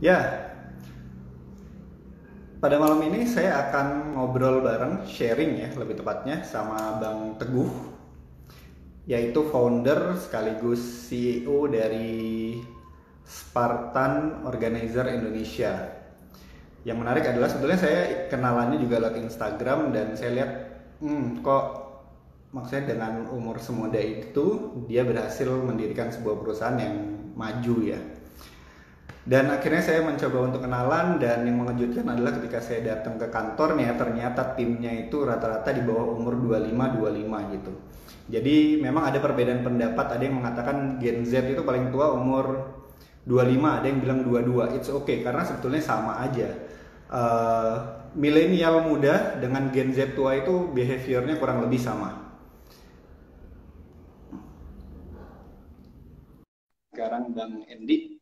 Ya, pada malam ini saya akan ngobrol bareng, sharing ya lebih tepatnya sama Bang Teguh, yaitu founder sekaligus CEO dari Spartan Organizer Indonesia. Yang menarik adalah sebetulnya saya kenalannya juga lewat Instagram dan saya lihat, kok maksudnya dengan umur semuda itu dia berhasil mendirikan sebuah perusahaan yang maju ya. Dan akhirnya saya mencoba untuk kenalan dan yang mengejutkan adalah ketika saya datang ke kantornya ternyata timnya itu rata-rata di bawah umur 25-25 gitu. Jadi memang ada perbedaan pendapat, ada yang mengatakan Gen Z itu paling tua umur 25, ada yang bilang 22. It's okay karena sebetulnya sama aja. Eh, Milenial muda dengan Gen Z tua itu behaviornya kurang lebih sama. Sekarang Bang Endi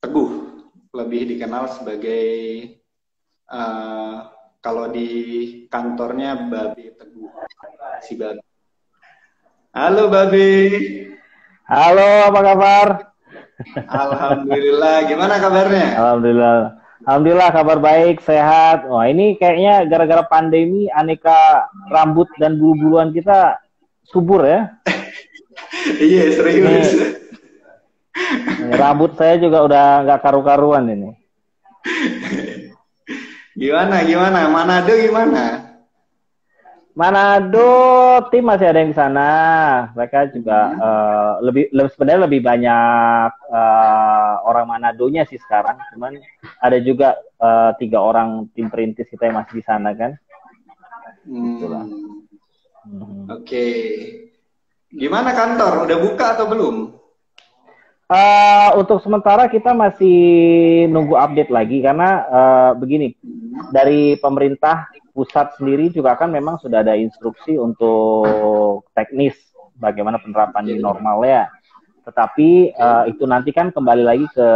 Teguh lebih dikenal sebagai uh, kalau di kantornya Babe Teguh, si Babe. Halo Babe. Halo, apa kabar? Alhamdulillah, gimana kabarnya? Alhamdulillah. Alhamdulillah kabar baik, sehat. Wah, ini kayaknya gara-gara pandemi aneka rambut dan bulu-buluan kita subur ya. Iya serius. Ini rambut saya juga udah nggak karu-karuan ini. Gimana? Manado gimana? Manado tim masih ada yang di sana. Mereka juga sebenarnya lebih banyak orang Manadonya sih sekarang. Cuman ada juga 3 orang tim perintis kita yang masih di sana kan. Itulah. Oke. Gimana kantor? Udah buka atau belum? Untuk sementara kita masih nunggu update lagi karena begini, dari pemerintah pusat sendiri juga kan memang sudah ada instruksi untuk teknis bagaimana penerapan new normal ya. Tetapi itu nanti kan kembali lagi ke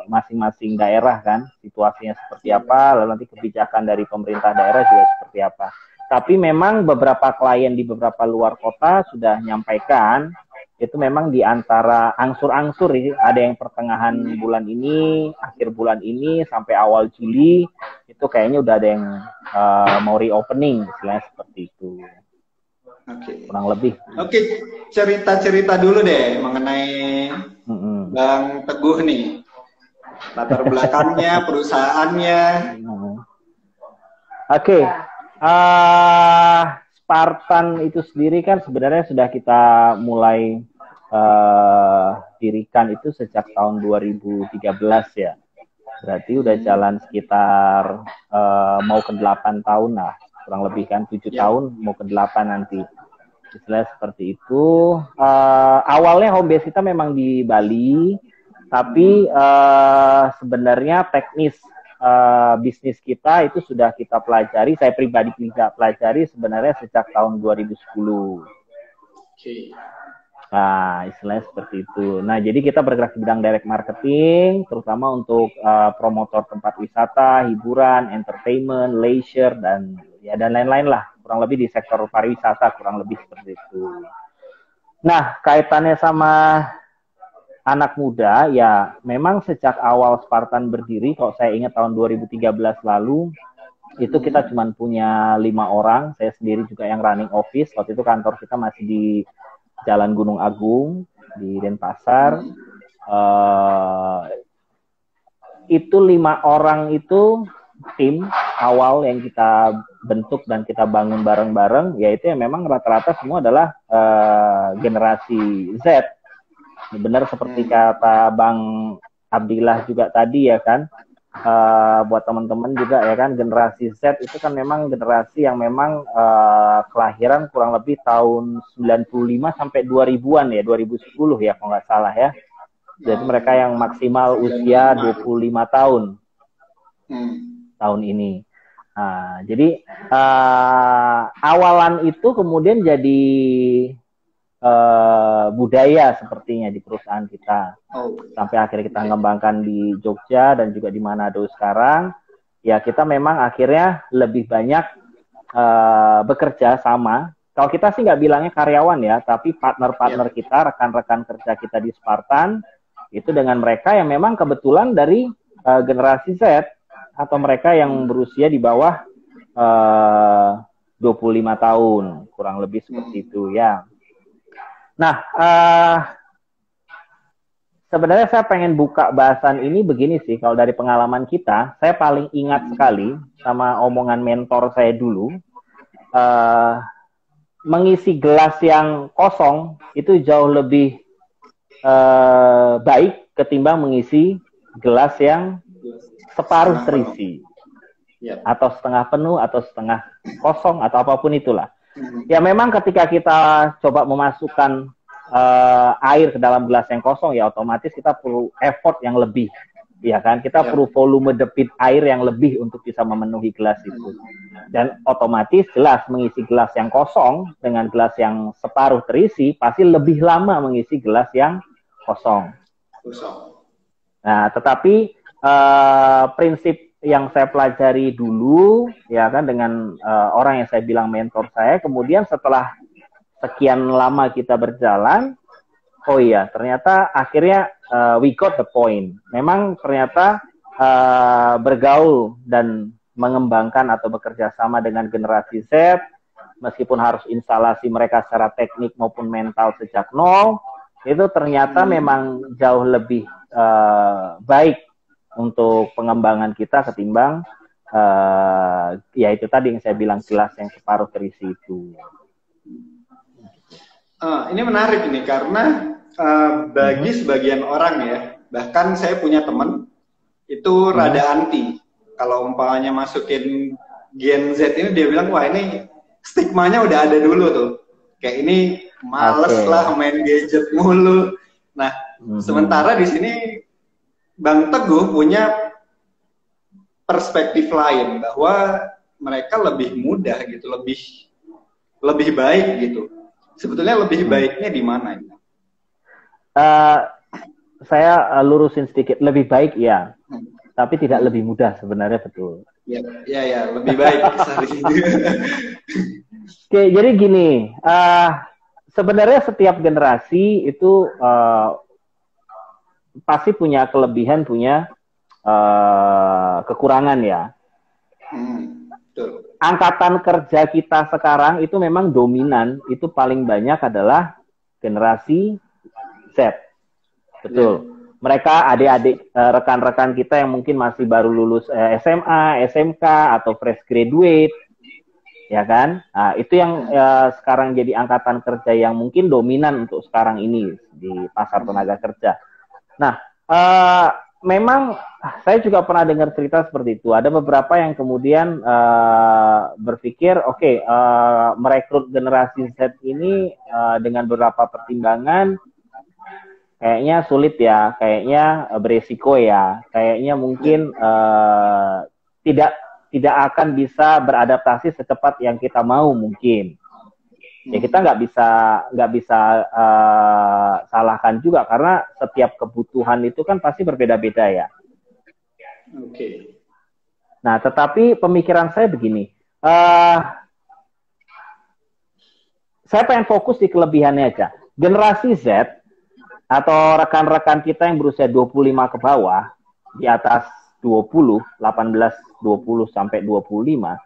masing-masing daerah kan, situasinya seperti apa, lalu nanti kebijakan dari pemerintah daerah juga seperti apa. Tapi memang beberapa klien di beberapa luar kota sudah menyampaikan itu memang di antara angsur-angsur ada yang pertengahan bulan ini, akhir bulan ini sampai awal Juli itu kayaknya udah ada yang mau reopening, istilahnya seperti itu. Kurang lebih. Oke, cerita-cerita dulu deh mengenai Bang Teguh nih. Latar belakangnya, perusahaannya. Oke. Spartan itu sendiri kan sebenarnya sudah kita mulai dirikan itu sejak tahun 2013 ya. Berarti udah jalan sekitar mau ke 8 tahun lah. Kurang lebih kan 7 tahun mau ke 8 nanti. Istilahnya seperti itu. Awalnya home base kita memang di Bali, tapi sebenarnya teknis bisnis kita itu sudah kita pelajari, saya pribadi tidak pelajari sebenarnya sejak tahun 2010. Nah, istilahnya seperti itu. Nah, jadi kita bergerak di bidang direct marketing, terutama untuk promotor tempat wisata, hiburan, entertainment, leisure, dan lain-lain lah. Kurang lebih di sektor pariwisata, kurang lebih seperti itu. Nah, kaitannya sama anak muda, ya memang sejak awal Spartan berdiri, kalau saya ingat tahun 2013 lalu, itu kita cuma punya 5 orang, saya sendiri juga yang running office, waktu itu kantor kita masih di Jalan Gunung Agung, di Denpasar. Itu 5 orang itu tim awal yang kita bentuk dan kita bangun bareng-bareng, yaitu yang memang rata-rata semua adalah generasi Z. Benar seperti kata Bang Abdillah juga tadi ya kan, buat teman-teman juga ya kan, generasi Z itu kan memang generasi yang memang kelahiran kurang lebih tahun 95 sampai 2000-an ya, 2010 ya kalau nggak salah ya. Jadi mereka yang maksimal usia 25 tahun tahun ini. Nah, jadi awalan itu kemudian jadi budaya sepertinya di perusahaan kita. Sampai akhirnya kita mengembangkan di Jogja dan juga di Manado sekarang. Ya kita memang akhirnya lebih banyak bekerja sama. Kalau kita sih nggak bilangnya karyawan ya, tapi partner-partner kita, rekan-rekan kerja kita di Spartan, itu dengan mereka yang memang kebetulan dari generasi Z atau mereka yang berusia di bawah 25 tahun, kurang lebih seperti itu ya. Nah, sebenarnya saya pengen buka bahasan ini begini sih, kalau dari pengalaman kita, saya paling ingat sekali sama omongan mentor saya dulu, mengisi gelas yang kosong itu jauh lebih baik ketimbang mengisi gelas yang separuh terisi. Atau setengah penuh, atau setengah kosong, atau apapun itulah. Ya memang ketika kita coba memasukkan air ke dalam gelas yang kosong, ya otomatis kita perlu effort yang lebih, ya kan? Kita perlu volume debit air yang lebih untuk bisa memenuhi gelas itu. Dan otomatis jelas mengisi gelas yang kosong dengan gelas yang separuh terisi pasti lebih lama mengisi gelas yang kosong. Nah, tetapi prinsip yang saya pelajari dulu, ya kan, dengan orang yang saya bilang mentor saya, kemudian setelah sekian lama kita berjalan, oh iya, ternyata akhirnya we got the point. Memang ternyata bergaul dan mengembangkan atau bekerja sama dengan generasi Z, meskipun harus instalasi mereka secara teknik maupun mental sejak nol, itu ternyata memang jauh lebih baik untuk pengembangan kita ketimbang ya itu tadi yang saya bilang gelas yang separuh terisi itu. Ini menarik ini karena bagi sebagian orang ya, bahkan saya punya teman itu rada anti kalau umpamanya masukin Gen Z ini, dia bilang wah ini stigmanya udah ada dulu tuh, kayak ini males lah main gadget mulu. Nah sementara di sini Bang Teguh punya perspektif lain bahwa mereka lebih mudah gitu, lebih baik gitu. Sebetulnya lebih baiknya di mana? Saya lurusin sedikit, lebih baik ya, tapi tidak lebih mudah sebenarnya, betul. Ya, lebih baik. Oke, jadi gini, sebenarnya setiap generasi itu pasti punya kelebihan, punya kekurangan ya. Betul. Angkatan kerja kita sekarang itu memang dominan, itu paling banyak adalah generasi Z. Betul. Mereka adik-adik rekan-rekan kita yang mungkin masih baru lulus SMA, SMK atau fresh graduate, ya kan? Nah, itu yang sekarang jadi angkatan kerja yang mungkin dominan untuk sekarang ini di pasar tenaga kerja. Nah, memang saya juga pernah dengar cerita seperti itu. Ada beberapa yang kemudian berpikir, oke, merekrut generasi Z ini dengan beberapa pertimbangan, kayaknya sulit ya, kayaknya beresiko ya, kayaknya mungkin tidak akan bisa beradaptasi secepat yang kita mau mungkin. Ya kita nggak bisa salahkan juga karena setiap kebutuhan itu kan pasti berbeda-beda ya. Oke. Nah, tetapi pemikiran saya begini, saya pengen fokus di kelebihannya aja. Generasi Z atau rekan-rekan kita yang berusia 25 ke bawah, di atas 20, 18, 20 sampai 25,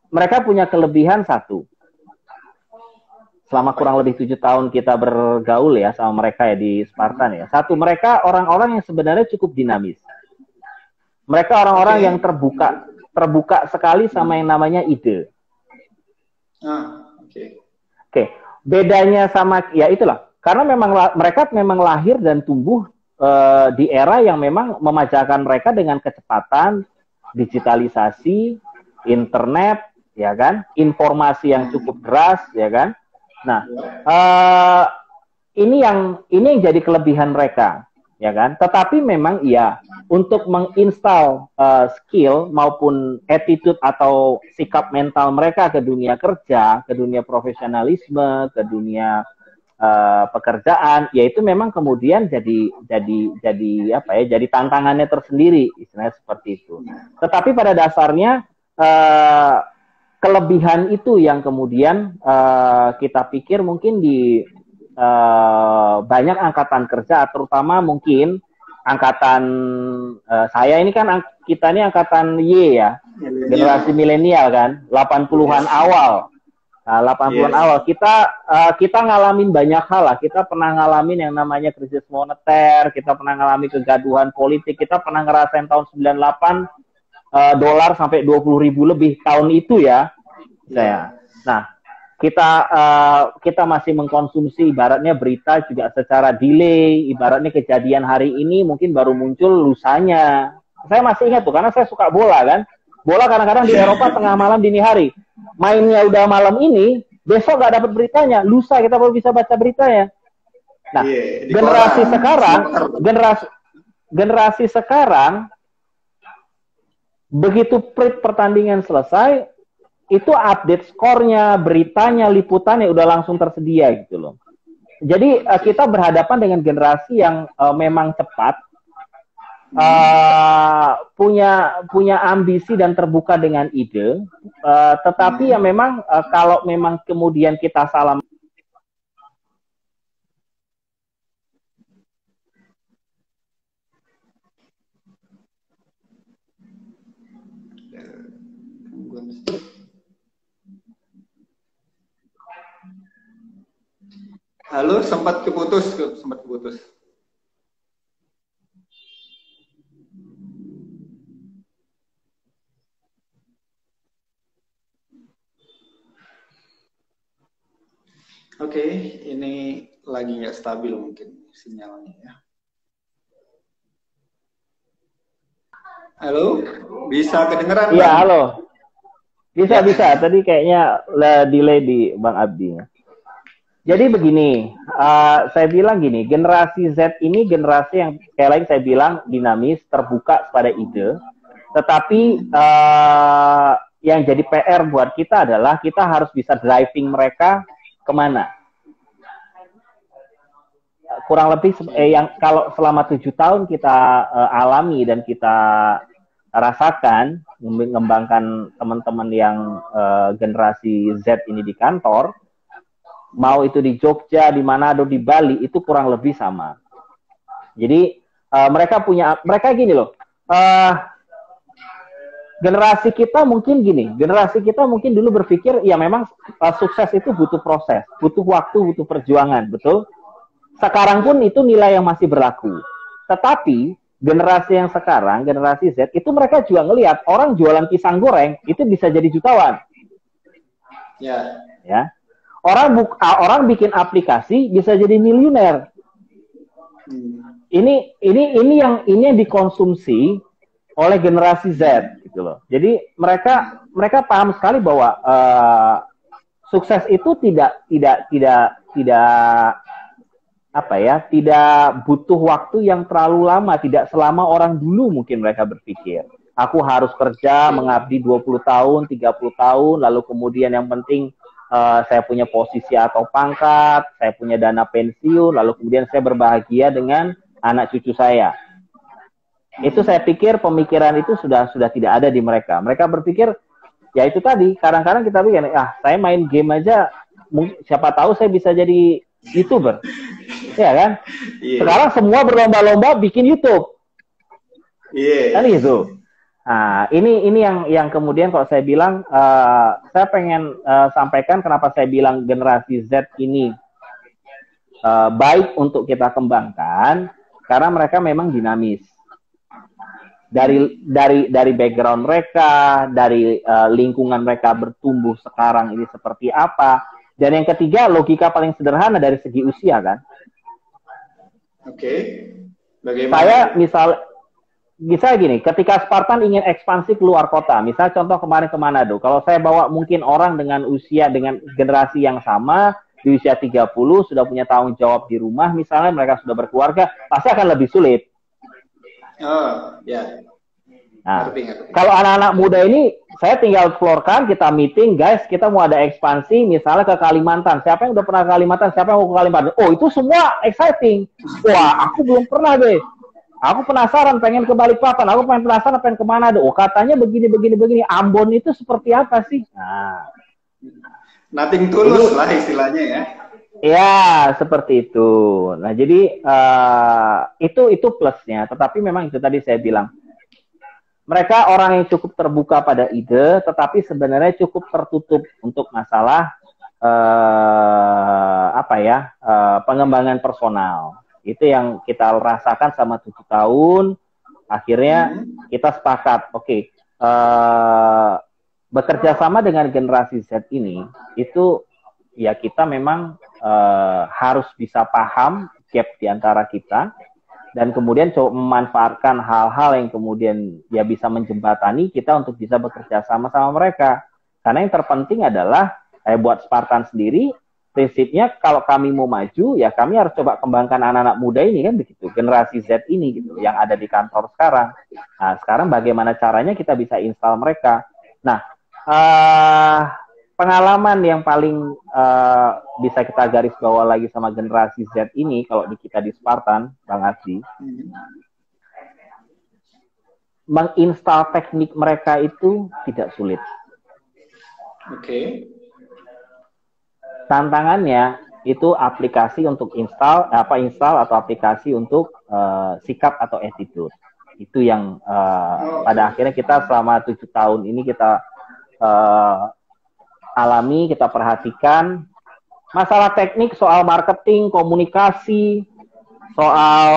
mereka punya kelebihan satu. Selama kurang lebih 7 tahun kita bergaul ya sama mereka ya di Spartan ya. Satu, mereka orang-orang yang sebenarnya cukup dinamis. Mereka orang-orang yang terbuka sekali sama yang namanya ide. Oke. Bedanya sama, ya itulah. Karena memang mereka memang lahir dan tumbuh di era yang memang memajakan mereka dengan kecepatan, digitalisasi, internet, ya kan, informasi yang cukup deras, ya kan. Nah, ini yang jadi kelebihan mereka, ya kan. Tetapi memang iya, untuk menginstal skill maupun attitude atau sikap mental mereka ke dunia kerja, ke dunia profesionalisme, ke dunia pekerjaan, yaitu memang kemudian jadi apa ya, jadi tantangannya tersendiri, istilahnya seperti itu. Tetapi pada dasarnya kelebihan itu yang kemudian kita pikir mungkin di banyak angkatan kerja, terutama mungkin angkatan saya ini kan kita ini angkatan Y ya, generasi milenial kan, 80-an awal. Nah, 80-an awal kita ngalamin banyak hal lah. Kita pernah ngalamin yang namanya krisis moneter, kita pernah ngalamin kegaduhan politik, kita pernah ngerasain tahun 98 dolar sampai 20.000 lebih tahun itu ya. Saya. Nah, kita masih mengkonsumsi ibaratnya berita juga secara delay, ibaratnya kejadian hari ini mungkin baru muncul lusanya. Saya masih ingat tuh karena saya suka bola kan. Bola kadang-kadang di Eropa tengah malam dini hari. Mainnya udah malam ini, besok nggak dapat beritanya, lusa kita baru bisa baca beritanya. Nah, generasi sekarang begitu pertandingan selesai, itu update skornya, beritanya, liputannya udah langsung tersedia gitu loh. Jadi kita berhadapan dengan generasi yang memang cepat, punya ambisi dan terbuka dengan ide, tetapi ya memang kalau memang kemudian kita salah Halo, sempat keputus. Oke, ini lagi nggak stabil mungkin sinyalnya ya. Halo, bisa kedengeran? Iya, halo. Bisa. Tadi kayaknya delay di Bang Abdi. Jadi begini, saya bilang gini, generasi Z ini generasi yang sekali lagi saya bilang dinamis, terbuka pada ide, tetapi yang jadi PR buat kita adalah kita harus bisa driving mereka kemana. Kurang lebih yang kalau selama 7 tahun kita alami dan kita rasakan mengembangkan teman-teman yang generasi Z ini di kantor, mau itu di Jogja, di Manado, di Bali, itu kurang lebih sama. Jadi mereka gini loh, generasi kita mungkin dulu berpikir, ya memang sukses itu butuh proses, butuh waktu, butuh perjuangan, betul? Sekarang pun itu nilai yang masih berlaku. Tetapi generasi yang sekarang, generasi Z, itu mereka juga ngelihat orang jualan pisang goreng, itu bisa jadi jutawan. Ya. Orang bikin aplikasi bisa jadi miliuner. Ini yang dikonsumsi oleh generasi Z gitu loh. Jadi mereka paham sekali bahwa sukses itu tidak butuh waktu yang terlalu lama, tidak selama orang dulu mungkin mereka berpikir. Aku harus kerja mengabdi 20 tahun, 30 tahun, lalu kemudian yang penting saya punya posisi atau pangkat, saya punya dana pensiun, lalu kemudian saya berbahagia dengan anak cucu saya. Itu saya pikir pemikiran itu sudah tidak ada di mereka. Mereka berpikir, ya itu tadi, kadang-kadang kita pikir, saya main game aja, siapa tahu saya bisa jadi YouTuber. Ya kan? Yeah. Sekarang semua berlomba-lomba bikin YouTube. Kan gitu. Nah, ini yang kemudian kalau saya bilang, saya pengen sampaikan kenapa saya bilang generasi Z ini baik untuk kita kembangkan, karena mereka memang dinamis. Dari background mereka, dari lingkungan mereka bertumbuh sekarang ini seperti apa. Dan yang ketiga, logika paling sederhana dari segi usia kan. Oke. Bagaimana? Saya misalnya gini, ketika Spartan ingin ekspansi keluar kota, misal contoh kemarin ke Manado, kalau saya bawa mungkin orang dengan usia, dengan generasi yang sama, di usia 30, sudah punya tanggung jawab di rumah, misalnya mereka sudah berkeluarga, pasti akan lebih sulit. Oh, ya. Nah, kalau anak-anak muda ini, saya tinggal florkan, kita meeting, guys, kita mau ada ekspansi, misalnya ke Kalimantan. Siapa yang udah pernah ke Kalimantan? Siapa yang mau ke Kalimantan? Oh, itu semua exciting. Wah, aku belum pernah deh. Aku penasaran, pengen ke Balikpapan. Aku penasaran, pengen kemana deh. Oh, katanya begini. Ambon itu seperti apa sih? Nah, nothing tulus lah istilahnya ya. Ya, seperti itu. Nah, jadi itu plusnya. Tetapi memang itu tadi saya bilang, mereka orang yang cukup terbuka pada ide, tetapi sebenarnya cukup tertutup untuk masalah pengembangan personal. Itu yang kita rasakan sama 7 tahun. Akhirnya kita sepakat, oke, bekerja sama dengan generasi Z ini, itu ya kita memang harus bisa paham gap di antara kita, dan kemudian coba memanfaatkan hal-hal yang kemudian ya bisa menjembatani kita untuk bisa bekerja sama sama mereka. Karena yang terpenting adalah buat Spartan sendiri, prinsipnya kalau kami mau maju, ya kami harus coba kembangkan anak-anak muda ini kan begitu, generasi Z ini gitu, yang ada di kantor sekarang. Nah, sekarang bagaimana caranya kita bisa install mereka. Nah, pengalaman yang paling bisa kita garis bawah lagi sama generasi Z ini, kalau di kita di Spartan, Bang Asdi, menginstal teknik mereka itu tidak sulit. Oke. Tantangannya itu aplikasi untuk install atau aplikasi untuk sikap atau attitude. Itu yang pada akhirnya kita selama 7 tahun ini kita alami, kita perhatikan. Masalah teknik, soal marketing, komunikasi, soal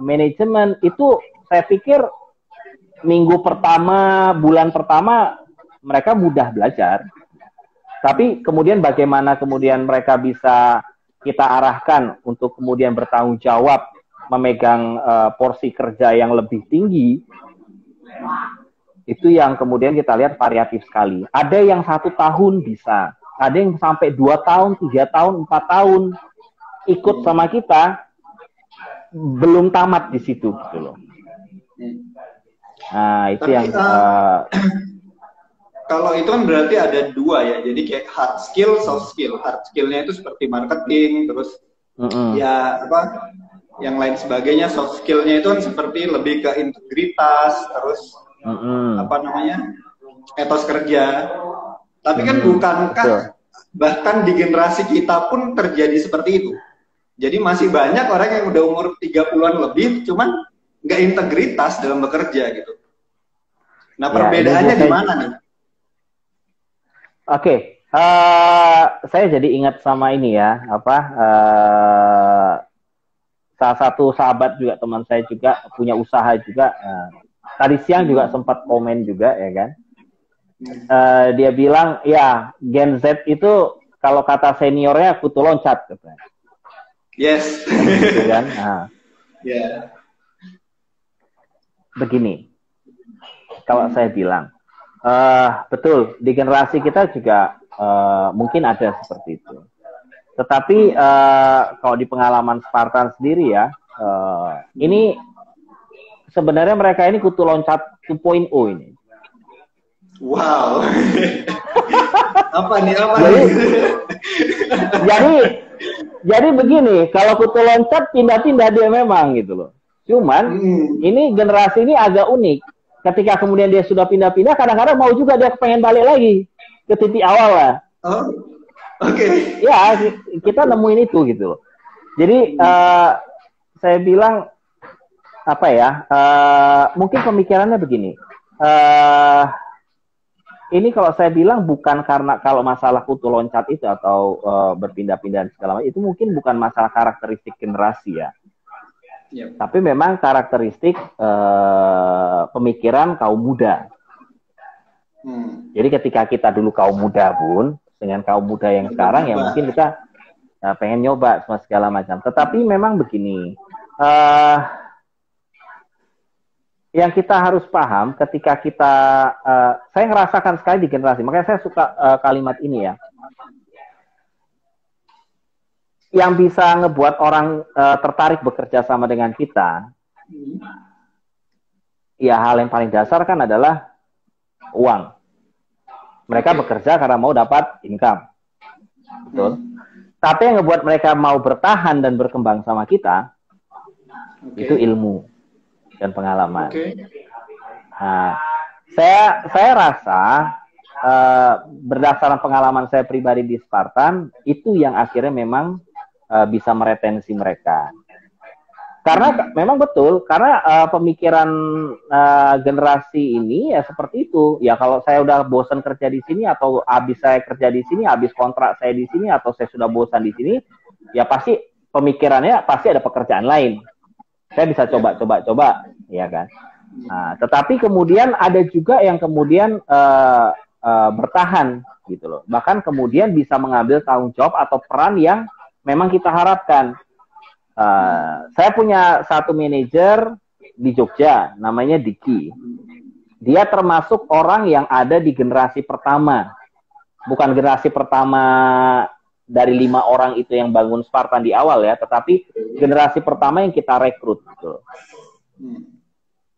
manajemen, itu saya pikir minggu pertama, bulan pertama mereka mudah belajar. Tapi kemudian bagaimana kemudian mereka bisa kita arahkan untuk kemudian bertanggung jawab, memegang porsi kerja yang lebih tinggi, itu yang kemudian kita lihat variatif sekali. Ada yang 1 tahun bisa, ada yang sampai 2 tahun, 3 tahun, 4 tahun ikut sama kita, belum tamat di situ gitu loh. Nah, itu. Tapi, yang kalau itu kan berarti ada 2 ya, jadi kayak hard skill, soft skill. Hard skillnya itu seperti marketing, terus ya apa, yang lain sebagainya. Soft skillnya itu kan seperti lebih ke integritas, terus etos kerja. Tapi kan bukankah bahkan di generasi kita pun terjadi seperti itu? Jadi masih banyak orang yang udah umur 30-an lebih, cuman nggak integritas dalam bekerja gitu. Nah, perbedaannya di mana nih? Oke, saya jadi ingat sama ini ya, salah satu sahabat juga, teman saya juga punya usaha juga. Tadi siang juga sempat komen juga ya kan. Dia bilang, ya Gen Z itu kalau kata seniornya kutu loncat katanya. Yes. Gitu kan. Nah, yeah. Begini, kalau saya bilang, betul di generasi kita juga mungkin ada seperti itu. Tetapi kalau di pengalaman Spartan sendiri ya, ini sebenarnya mereka ini kutu loncat 2.0 ini. Wow. Apa nih? Jadi begini, kalau kutu loncat pindah-pindah dia memang gitu loh. Cuman ini generasi ini agak unik. Ketika kemudian dia sudah pindah-pindah, kadang-kadang mau juga dia pengen balik lagi ke titik awal lah. Oh, oke. Ya, kita nemuin itu gitu loh. Jadi saya bilang mungkin pemikirannya begini. Ini kalau saya bilang bukan karena kalau masalah kutu loncat itu atau berpindah-pindah segala macam, itu mungkin bukan masalah karakteristik generasi ya. Yep. Tapi memang karakteristik pemikiran kaum muda. Jadi ketika kita dulu kaum muda pun, dengan kaum muda yang sekarang ya mungkin kita pengen nyoba semua segala macam. Tetapi memang begini, yang kita harus paham ketika kita, saya ngerasakan sekali di generasi, makanya saya suka kalimat ini ya, yang bisa ngebuat orang tertarik bekerja sama dengan kita, ya hal yang paling dasar kan adalah uang. Mereka bekerja karena mau dapat income, betul. Tapi yang ngebuat mereka mau bertahan dan berkembang sama kita, itu ilmu dan pengalaman. Nah, saya rasa berdasarkan pengalaman saya pribadi di Spartan, itu yang akhirnya memang bisa meretensi mereka. Karena memang betul, karena pemikiran generasi ini ya seperti itu. Ya kalau saya udah bosan kerja di sini, atau habis saya kerja di sini, habis kontrak saya di sini, atau saya sudah bosan di sini, ya pasti pemikirannya pasti ada pekerjaan lain. Saya bisa coba, ya kan. Nah, tetapi kemudian ada juga yang kemudian bertahan gitu loh. Bahkan kemudian bisa mengambil tanggung jawab atau peran yang memang kita harapkan. Saya punya satu manajer di Jogja, namanya Diki. Dia termasuk orang yang ada di generasi pertama. Bukan generasi pertama dari 5 orang itu yang bangun Spartan di awal ya, tetapi generasi pertama yang kita rekrut. Gitu.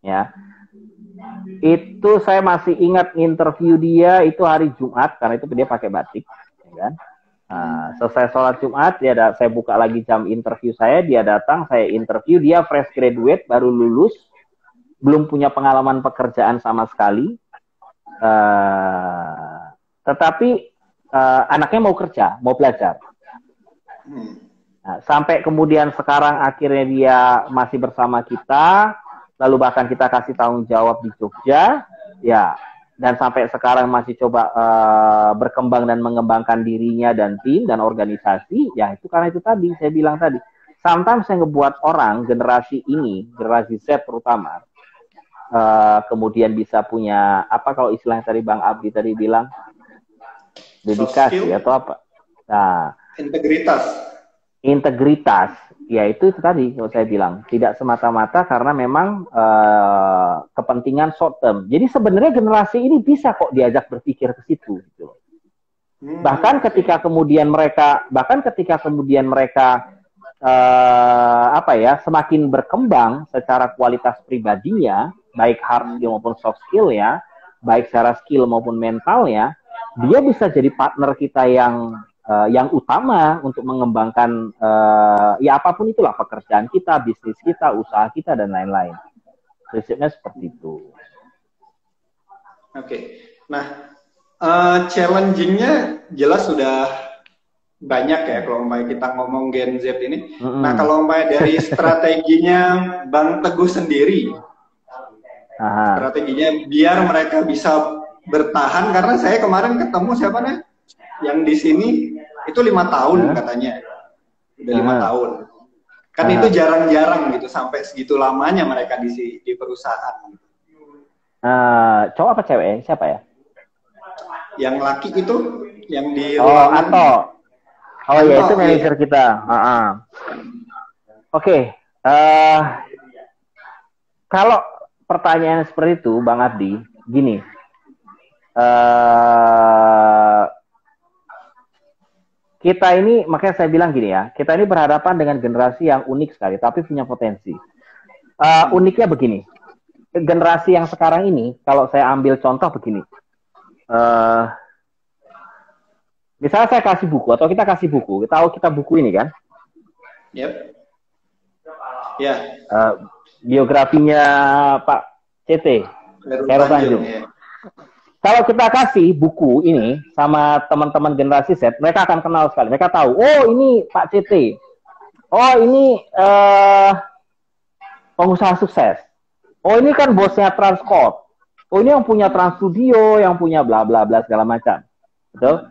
Ya, itu saya masih ingat interview dia itu hari Jumat, karena itu dia pakai batik, ya kan? Selesai sholat Jumat, saya buka lagi jam interview saya, dia datang, saya interview, dia fresh graduate, baru lulus, belum punya pengalaman pekerjaan sama sekali, tetapi anaknya mau kerja, mau belajar. Nah, sampai kemudian sekarang akhirnya dia masih bersama kita, lalu bahkan kita kasih tanggung jawab di Jogja, ya. Dan sampai sekarang masih coba berkembang dan mengembangkan dirinya dan tim dan organisasi, ya itu karena itu tadi, saya bilang tadi. Sometimes saya ngebuat orang, generasi ini, generasi Z terutama, kemudian bisa punya, apa kalau istilahnya tadi Bang Abdi tadi bilang, dedikasi atau apa. Nah, integritas, ya itu tadi kalau saya bilang, tidak semata-mata karena memang kepentingan short term. Jadi sebenarnya generasi ini bisa kok diajak berpikir ke situ gitu. Bahkan ketika kemudian mereka semakin berkembang secara kualitas pribadinya, baik hard skill maupun soft skill ya, baik secara skill maupun mental ya, dia bisa jadi partner kita yang utama untuk mengembangkan ya apapun itulah, pekerjaan kita, bisnis kita, usaha kita dan lain-lain. Prinsipnya seperti itu. Oke. Nah, challenging-nya jelas sudah banyak ya kalau kita ngomong Gen Z ini. Nah, kalau dari strateginya Bang Teguh sendiri, strateginya biar mereka bisa bertahan, karena saya kemarin ketemu siapa nih yang di sini itu 5 tahun katanya, udah 5 tahun kan. Itu jarang-jarang gitu sampai segitu lamanya mereka di perusahaan. Cowok apa cewek, siapa ya yang laki itu yang di ruangan? Ya itu manajer kita. Oke. Kalau pertanyaan seperti itu Bang Abdi, gini, kita ini, makanya saya bilang gini ya, kita ini berhadapan dengan generasi yang unik sekali, tapi punya potensi. Uniknya begini, generasi yang sekarang ini, kalau saya ambil contoh begini, misalnya saya kasih buku, atau kita kasih buku, tahu kita buku ini kan? Yep. Ya. Yeah. Biografinya Pak CT, Heru Tanjung. Yeah. Kalau kita kasih buku ini sama teman-teman generasi Z, mereka akan kenal sekali. Mereka tahu, oh ini Pak CT. Oh ini pengusaha sukses. Oh ini kan bosnya Transcorp. Oh ini yang punya Trans Studio, yang punya bla bla bla segala macam. Betul?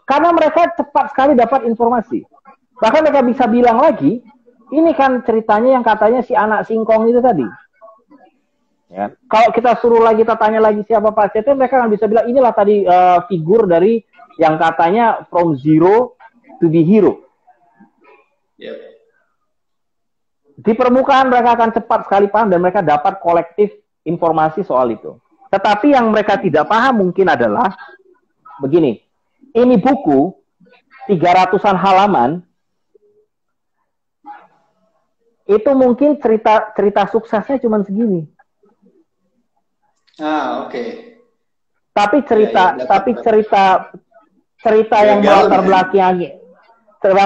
Karena mereka cepat sekali dapat informasi. Bahkan mereka bisa bilang lagi, ini kan ceritanya yang katanya si anak singkong itu tadi. Ya. Kalau kita suruh lagi, kita tanya lagi siapa Pak CT, mereka akan bisa bilang inilah tadi figur dari yang katanya from zero to be hero. Yep. Di permukaan mereka akan cepat sekali paham dan mereka dapat kolektif informasi soal itu. Tetapi yang mereka tidak paham mungkin adalah begini, ini buku 300-an halaman, itu mungkin cerita suksesnya cuma segini. Oke. Tapi cerita yang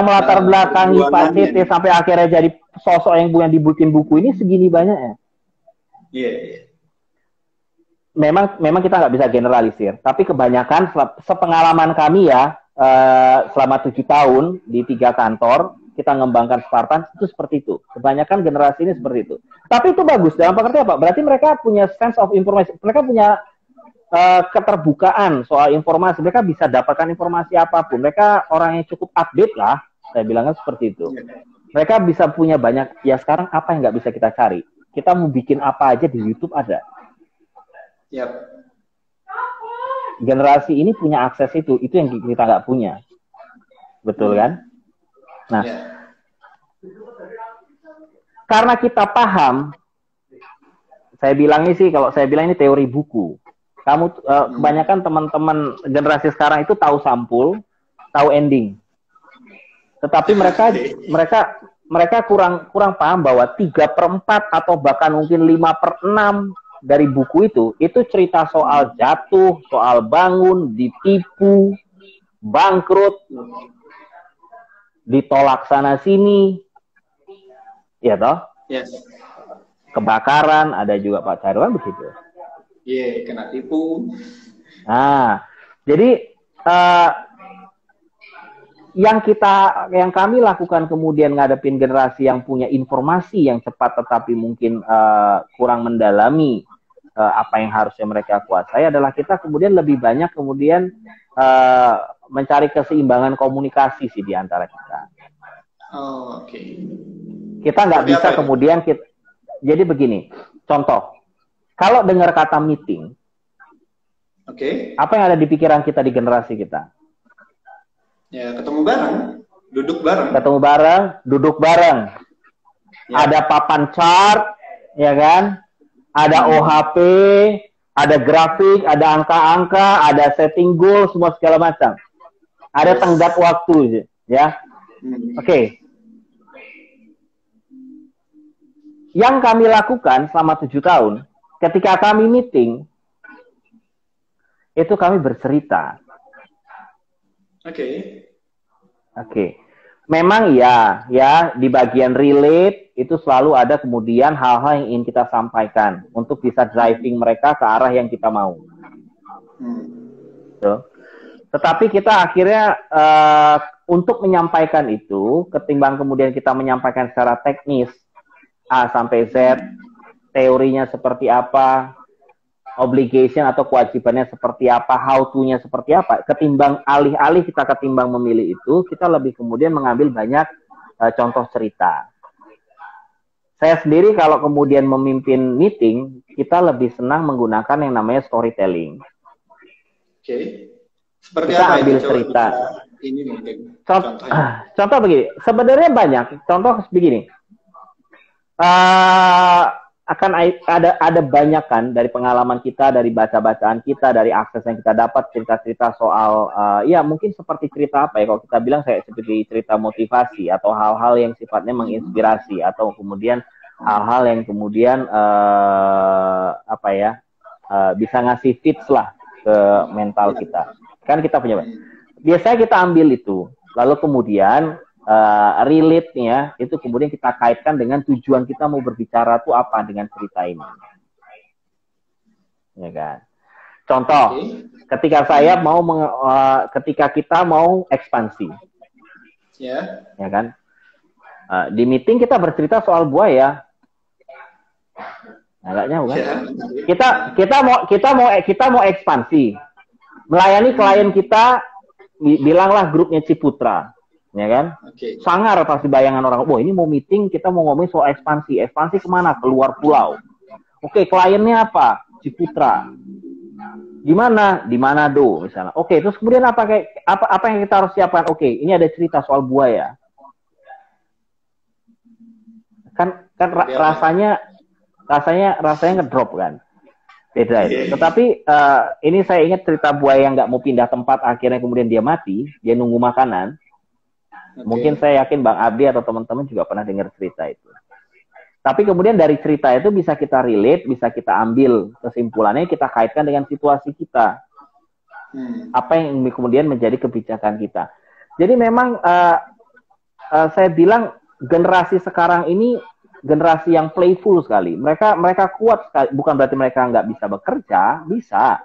melatar belakangi Pak CT sampai akhirnya jadi sosok yang dibikin buku ini segini banyaknya. Iya. memang kita nggak bisa generalisir, tapi kebanyakan sepengalaman kami ya, selama 7 tahun di 3 kantor kita mengembangkan Spartan itu seperti itu. Kebanyakan generasi ini seperti itu. Tapi itu bagus dalam pengertian apa? Berarti mereka punya sense of information, mereka punya keterbukaan soal informasi. Mereka bisa dapatkan informasi apapun. Mereka orang yang cukup update lah. Saya bilangnya seperti itu. Mereka bisa punya banyak. Ya sekarang apa yang nggak bisa kita cari? Kita mau bikin apa aja di YouTube ada. Yep. Generasi ini punya akses itu yang kita nggak punya, betul kan? Nah, karena kita paham, saya bilangnya sih, kalau saya bilang ini teori buku. Kamu kebanyakan teman-teman generasi sekarang itu tahu sampul, tahu ending, tetapi mereka kurang paham bahwa 3/4 atau bahkan mungkin 5/6 dari buku itu cerita soal jatuh, soal bangun, ditipu, bangkrut, ditolak sana sini, ya toh? Yes. Kebakaran, ada juga Pak Cairwan begitu. Iya, kena tipu. Nah, jadi yang kami lakukan kemudian ngadepin generasi yang punya informasi yang cepat tetapi mungkin kurang mendalami apa yang harusnya mereka kuasai adalah kita kemudian lebih banyak kemudian mencari keseimbangan komunikasi sih di antara kita. Oh, oke. Kita nggak bisa kemudian jadi begini, contoh, kalau dengar kata meeting, apa yang ada di pikiran kita di generasi kita? Ya, ketemu bareng, duduk bareng. Ketemu bareng, duduk bareng. Ya. Ada papan chart, ya kan? Ada OHP, ada grafik, ada angka-angka, ada setting goal, semua segala macam. Ada tenggat waktu, ya. Oke. Yang kami lakukan selama 7 tahun, ketika kami meeting, itu kami bercerita. Oke. Memang ya di bagian relate itu selalu ada kemudian hal-hal yang ingin kita sampaikan untuk bisa driving mereka ke arah yang kita mau. So. Tetapi kita akhirnya untuk menyampaikan itu, ketimbang kemudian kita menyampaikan secara teknis A sampai Z, teorinya seperti apa, obligation atau kewajibannya seperti apa, how to-nya seperti apa, ketimbang alih-alih kita memilih itu, kita lebih kemudian mengambil banyak contoh cerita. Saya sendiri kalau kemudian memimpin meeting, kita lebih senang menggunakan yang namanya storytelling. Seperti kita apa ambil itu? Cerita. Ini mungkin. Contoh begini, sebenarnya banyak. Contoh begini. Akan ada banyak kan dari pengalaman kita, dari baca-bacaan kita, dari akses yang kita dapat, cerita-cerita soal ya mungkin seperti cerita apa ya, kalau kita bilang kayak seperti cerita motivasi atau hal-hal yang sifatnya menginspirasi atau kemudian hal-hal yang kemudian bisa ngasih tips lah ke mental kita. Kan kita punya, biasanya kita ambil itu, lalu kemudian relate-nya itu kemudian kita kaitkan dengan tujuan kita mau berbicara tuh apa dengan cerita ini, ya kan? Contoh, ketika kita mau ekspansi, ya kan? Di meeting kita bercerita soal buaya, agaknya bukan? Kita mau ekspansi, melayani klien kita, bilanglah grupnya Ciputra. Ya kan? Sangar pasti bayangan orang. Wah, ini mau meeting, kita mau ngomongin soal ekspansi. Ekspansi kemana? Keluar pulau. Oke, kliennya apa? Ciputra. Di mana? Di Manado misalnya. Oke, terus kemudian apa yang kita harus siapkan? Oke, ini ada cerita soal buaya. Kan rasanya ngedrop kan. Beda itu. Tetapi ini saya ingat cerita buaya yang nggak mau pindah tempat, akhirnya kemudian dia mati, dia nunggu makanan. Mungkin saya yakin Bang Abdi atau teman-teman juga pernah dengar cerita itu. Tapi kemudian dari cerita itu bisa kita relate, bisa kita ambil kesimpulannya, kita kaitkan dengan situasi kita. Apa yang kemudian menjadi kebijakan kita. Jadi memang saya bilang generasi sekarang ini generasi yang playful sekali. Mereka kuat sekali. Bukan berarti mereka nggak bisa bekerja, bisa.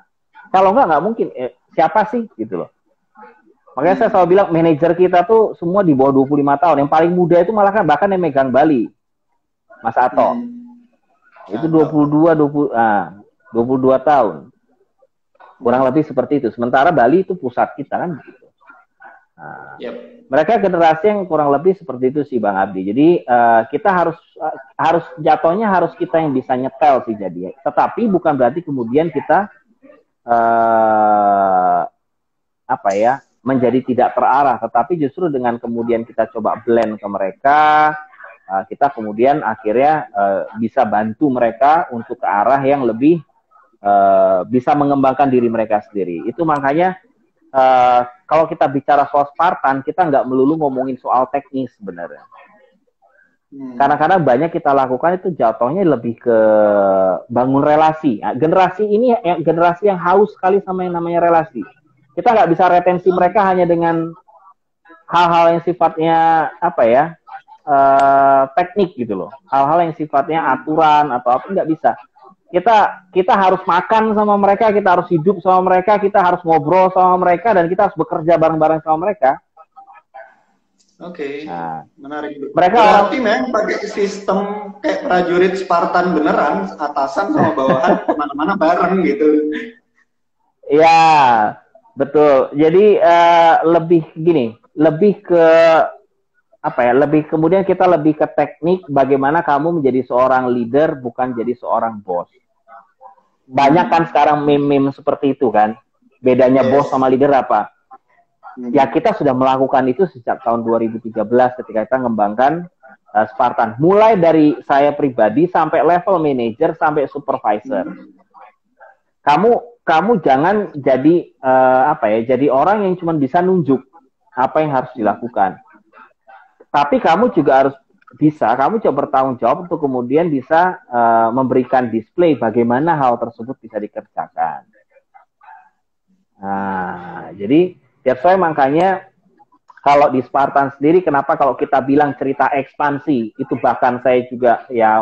Kalau nggak mungkin. Siapa sih gitu loh. Makanya saya selalu bilang manajer kita tuh semua di bawah 25 tahun. Yang paling muda itu malah kan bahkan yang megang Bali, Mas Ato. Itu 22 tahun. Kurang lebih seperti itu. Sementara Bali itu pusat kita kan begitu. Nah, mereka generasi yang kurang lebih seperti itu sih Bang Abdi. Jadi kita harus jatuhnya harus kita yang bisa nyetel sih jadi. Tetapi bukan berarti kemudian kita menjadi tidak terarah. Tetapi justru dengan kemudian kita coba blend ke mereka, kita kemudian akhirnya bisa bantu mereka untuk ke arah yang lebih bisa mengembangkan diri mereka sendiri. Itu makanya kalau kita bicara soal Spartan, kita nggak melulu ngomongin soal teknis sebenarnya. Karena banyak kita lakukan itu jatuhnya lebih ke bangun relasi. Nah, generasi ini generasi yang haus sekali sama yang namanya relasi. Kita nggak bisa retensi mereka hanya dengan hal-hal yang sifatnya teknik gitu loh. Hal-hal yang sifatnya aturan atau apa nggak bisa. Kita harus makan sama mereka, kita harus hidup sama mereka, kita harus ngobrol sama mereka, dan kita harus bekerja bareng-bareng sama mereka. Oke, menarik. Mereka berarti memang pakai sistem kayak prajurit Spartan beneran, atasan sama bawahan kemana-mana bareng gitu. Ya, betul. Jadi lebih gini, lebih ke lebih kemudian kita lebih ke teknik bagaimana kamu menjadi seorang leader bukan jadi seorang bos. Banyak kan sekarang meme-meme seperti itu kan. Bedanya bos sama leader apa? Ya kita sudah melakukan itu sejak tahun 2013 ketika kita mengembangkan Spartan. Mulai dari saya pribadi sampai level manager sampai supervisor. Kamu jangan jadi jadi orang yang cuma bisa nunjuk apa yang harus dilakukan. Tapi kamu juga harus kamu coba bertanggung jawab untuk kemudian bisa memberikan display bagaimana hal tersebut bisa dikerjakan. Nah, jadi saya makanya kalau di Spartan sendiri, kenapa kalau kita bilang cerita ekspansi, itu bahkan saya juga ya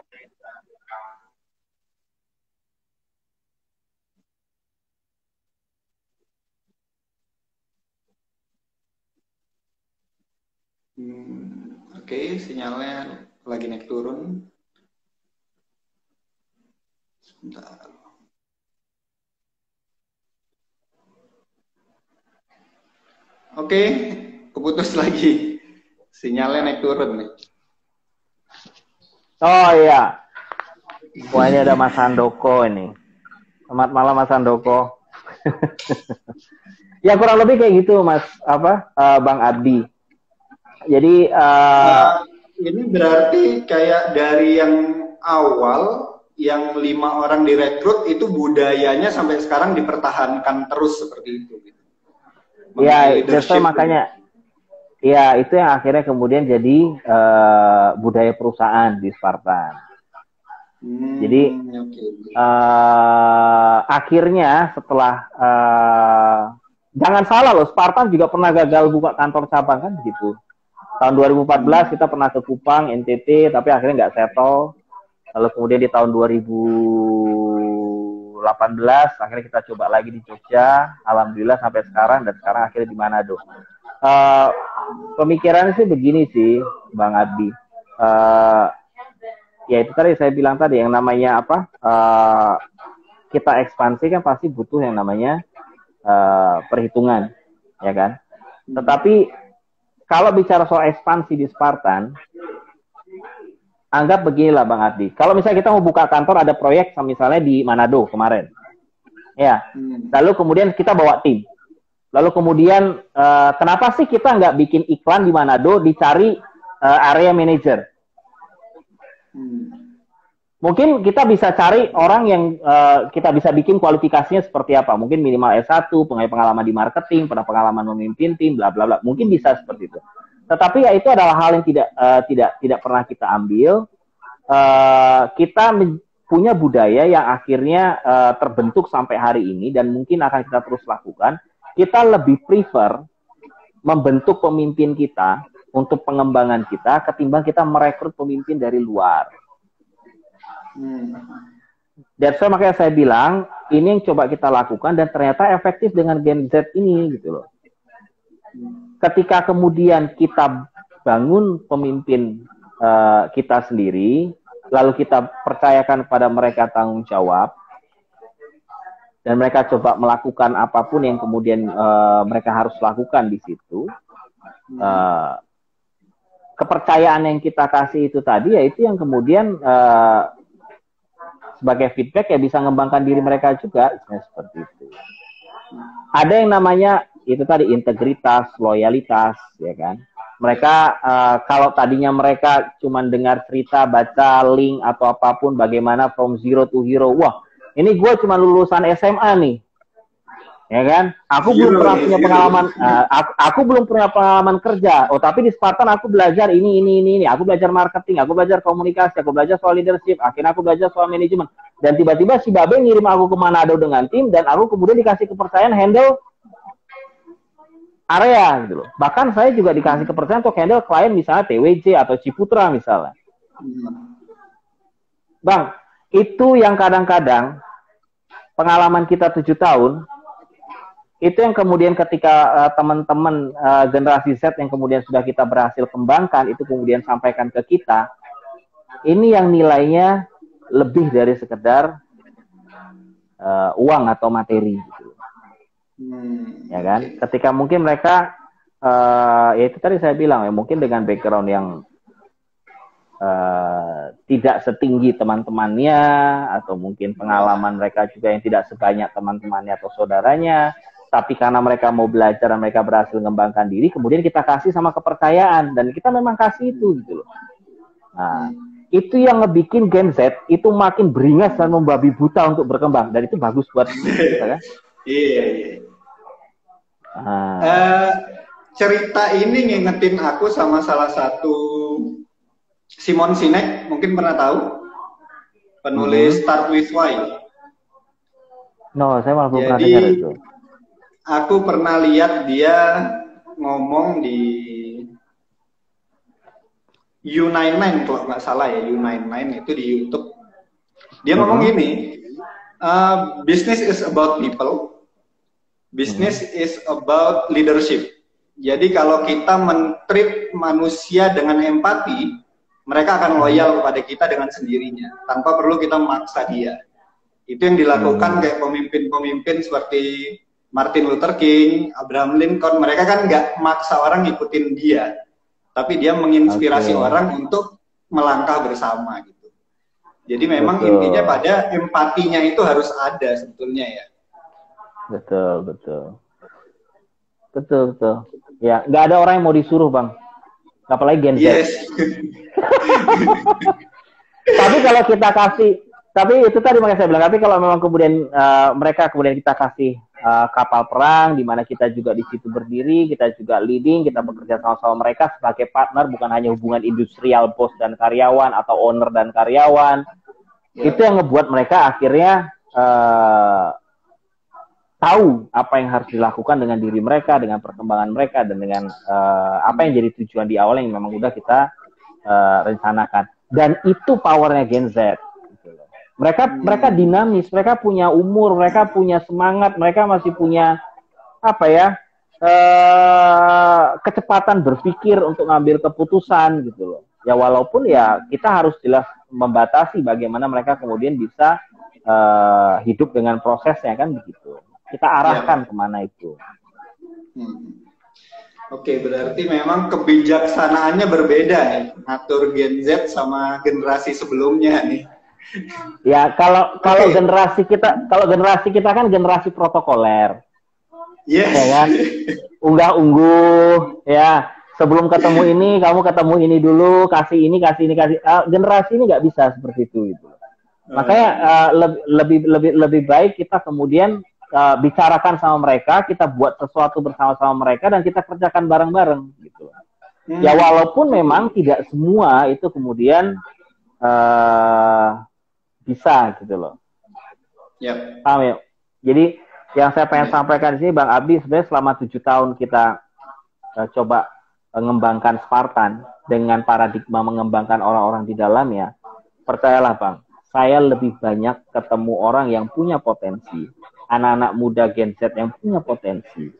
Oke, sinyalnya lagi naik turun. Sebentar. Oke, keputus lagi. Sinyalnya naik turun nih. Oh iya. Wah, ini ada Mas Handoko ini. Selamat malam Mas Handoko. Ya kurang lebih kayak gitu Mas Bang Abdi. Jadi ini berarti kayak dari yang awal yang 5 orang direkrut itu budayanya sampai sekarang dipertahankan terus seperti itu. Ya, itu makanya. Ya, itu yang akhirnya kemudian jadi budaya perusahaan di Spartan. Jadi akhirnya setelah jangan salah loh, Spartan juga pernah gagal buka kantor cabang kan begitu. Tahun 2014 kita pernah ke Kupang, NTT, tapi akhirnya nggak settle. Lalu kemudian di tahun 2018 akhirnya kita coba lagi di Jogja, alhamdulillah sampai sekarang, dan sekarang akhirnya di Manado. Pemikirannya sih begini sih, Bang Adi. Ya itu tadi saya bilang tadi, yang namanya kita ekspansi kan pasti butuh yang namanya perhitungan, ya kan? Tetapi kalau bicara soal ekspansi di Spartan, anggap beginilah Bang Adi. Kalau misalnya kita mau buka kantor, ada proyek misalnya di Manado kemarin, ya. Lalu kemudian kita bawa tim. Lalu kemudian kenapa sih kita nggak bikin iklan di Manado dicari area manager? Mungkin kita bisa cari orang yang kita bisa bikin kualifikasinya seperti apa. Mungkin minimal S1, punya pengalaman di marketing, pernah pengalaman memimpin tim, bla bla bla. Mungkin bisa seperti itu. Tetapi ya itu adalah hal yang tidak pernah kita ambil. Kita punya budaya yang akhirnya terbentuk sampai hari ini dan mungkin akan kita terus lakukan. Kita lebih prefer membentuk pemimpin kita untuk pengembangan kita ketimbang kita merekrut pemimpin dari luar. Hmm. That's why makanya saya bilang ini yang coba kita lakukan dan ternyata efektif dengan Gen Z ini gitu loh. Ketika kemudian kita bangun pemimpin kita sendiri, lalu kita percayakan kepada mereka tanggung jawab, dan mereka coba melakukan apapun yang kemudian mereka harus lakukan di situ. Kepercayaan yang kita kasih itu tadi, yaitu yang kemudian sebagai feedback ya bisa mengembangkan diri mereka juga, seperti itu. Ada yang namanya itu tadi integritas, loyalitas, ya kan. Mereka kalau tadinya mereka cuma dengar cerita, baca link atau apapun bagaimana from zero to hero, wah ini gue cuma lulusan SMA nih, ya kan. Aku belum pernah punya pengalaman, aku belum punya pengalaman kerja. Oh tapi di Spartan aku belajar ini. Aku belajar marketing, aku belajar komunikasi, aku belajar soal leadership, akhirnya aku belajar soal manajemen. Dan tiba-tiba si Babe ngirim aku ke Manado dengan tim, dan aku kemudian dikasih kepercayaan handle area gitu loh. Bahkan saya juga dikasih kepercayaan untuk handle klien misalnya TWJ atau Ciputra misalnya. Bang, itu yang kadang-kadang pengalaman kita 7 tahun, itu yang kemudian ketika teman-teman generasi Z yang kemudian sudah kita berhasil kembangkan, itu kemudian sampaikan ke kita, ini yang nilainya lebih dari sekedar uang atau materi gitu. Ya kan? Ketika mungkin mereka ya itu tadi saya bilang ya, mungkin dengan background yang tidak setinggi teman-temannya, atau mungkin pengalaman mereka juga yang tidak sebanyak teman-temannya atau saudaranya, tapi karena mereka mau belajar dan mereka berhasil mengembangkan diri, kemudian kita kasih sama kepercayaan, dan kita memang kasih itu gitu loh. Nah, itu yang ngebikin Gen Z itu makin beringas dan membabi buta untuk berkembang, dan itu bagus buat kita kan. Iya. Cerita ini ngingetin aku sama salah satu Simon Sinek, mungkin pernah tahu, penulis Start With Why. No, saya malah belum pernah dengar itu. Aku pernah lihat dia ngomong di U99 kalau nggak salah ya, U99 itu di YouTube. Dia ngomong gini, business is about people. Business is about leadership. Jadi kalau kita men-treat manusia dengan empati, mereka akan loyal kepada kita dengan sendirinya, tanpa perlu kita memaksa dia. Itu yang dilakukan kayak pemimpin-pemimpin seperti Martin Luther King, Abraham Lincoln. Mereka kan nggak maksa orang ngikutin dia, tapi dia menginspirasi orang untuk melangkah bersama gitu. Jadi memang intinya pada empatinya itu harus ada sebetulnya ya. Betul. Ya, nggak ada orang yang mau disuruh, Bang. Apalagi Gen Z. Yes. Tapi kalau kita kasih, tapi itu tadi makanya saya bilang, tapi kalau memang kemudian mereka kemudian kita kasih kapal perang, di mana kita juga di situ berdiri, kita juga leading, kita bekerja sama-sama mereka sebagai partner, bukan hanya hubungan industrial bos dan karyawan atau owner dan karyawan. Itu yang ngebuat mereka akhirnya tahu apa yang harus dilakukan dengan diri mereka, dengan perkembangan mereka, dan dengan apa yang jadi tujuan di awal yang memang udah kita rencanakan. Dan itu powernya Gen Z. Mereka dinamis, mereka punya umur, mereka punya semangat, mereka masih punya apa ya, kecepatan berpikir untuk ngambil keputusan gitu loh. Ya walaupun ya kita harus jelas membatasi bagaimana mereka kemudian bisa hidup dengan prosesnya kan begitu. Kita arahkan kemana itu. Oke, berarti memang kebijaksanaannya berbeda nih, ngatur Gen Z sama generasi sebelumnya nih. Ya kalau generasi kita kan generasi protokoler. Yes. Ya kan? Unggah-ungguh, ya. Sebelum ketemu ini, kamu ketemu ini dulu, kasih ini. Generasi ini nggak bisa seperti itu gitu. Makanya lebih baik kita kemudian bicarakan sama mereka, kita buat sesuatu bersama-sama mereka, dan kita kerjakan bareng-bareng gitu. Ya walaupun memang tidak semua itu kemudian bisa gitu loh. Paham ya? Jadi yang saya pengen sampaikan di sini, Bang Abdi, sebenarnya selama 7 tahun kita coba mengembangkan Spartan dengan paradigma mengembangkan orang-orang di dalamnya, percayalah Bang, saya lebih banyak ketemu orang yang punya potensi, anak-anak muda Gen Z yang punya potensi,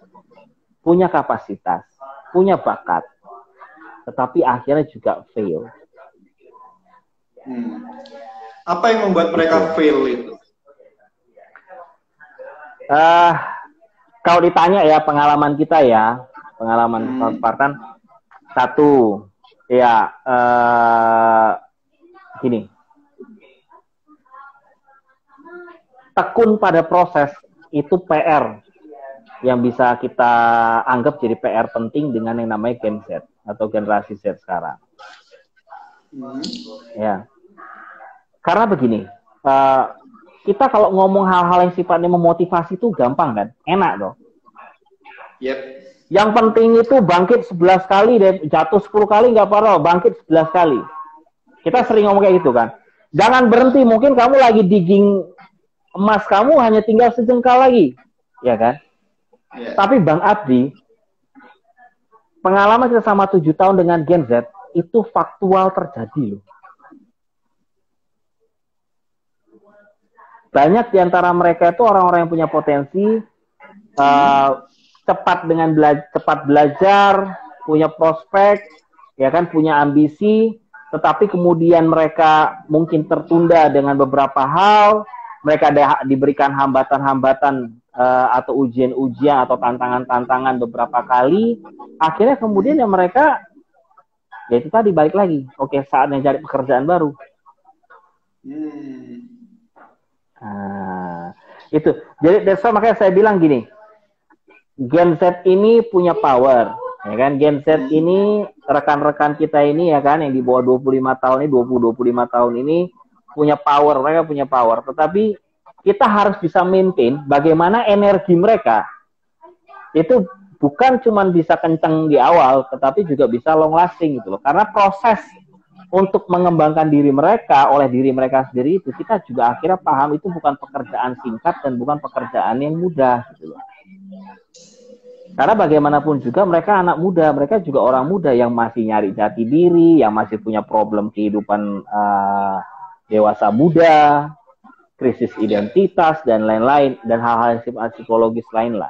punya kapasitas, punya bakat, tetapi akhirnya juga fail. Apa yang membuat mereka fail itu? Kalau ditanya ya pengalaman kita ya, pengalaman Spartan, satu, ya gini, tekun pada proses itu PR yang bisa kita anggap jadi PR penting dengan yang namanya Gen Z atau generasi Z sekarang. Ya, karena begini, kita kalau ngomong hal-hal yang sifatnya memotivasi itu gampang kan, enak dong. Yep. Yang penting itu bangkit 11 kali dan jatuh 10 kali nggak apa-apa, bangkit 11 kali. Kita sering ngomong kayak gitu kan. Jangan berhenti, mungkin kamu lagi digging emas kamu hanya tinggal sejengkal lagi, ya kan? Yeah. Tapi Bang Abdi, pengalaman kita sama 7 tahun dengan Gen Z itu faktual terjadi loh. Banyak di antara mereka itu orang-orang yang punya potensi, cepat belajar, punya prospek, ya kan, punya ambisi, tetapi kemudian mereka mungkin tertunda dengan beberapa hal, mereka diberikan hambatan-hambatan atau ujian-ujian atau tantangan-tantangan beberapa kali, akhirnya kemudian ya mereka, ya itu tadi balik lagi, oke, saatnya cari pekerjaan baru. Itu, jadi makanya saya bilang gini, Gen Z ini punya power, ya kan? Gen Z ini, rekan-rekan kita ini, ya kan, yang di bawah 25 tahun ini, 20-25 tahun ini punya power, mereka punya power. Tetapi kita harus bisa maintain bagaimana energi mereka itu bukan cuma bisa kenceng di awal, tetapi juga bisa long lasting gitu loh. Karena proses untuk mengembangkan diri mereka oleh diri mereka sendiri itu, kita juga akhirnya paham itu bukan pekerjaan singkat dan bukan pekerjaan yang mudah gitu loh. Karena bagaimanapun juga mereka anak muda, mereka juga orang muda yang masih nyari jati diri, yang masih punya problem kehidupan dewasa muda, krisis identitas dan lain-lain, dan hal-hal psikologis lain lah.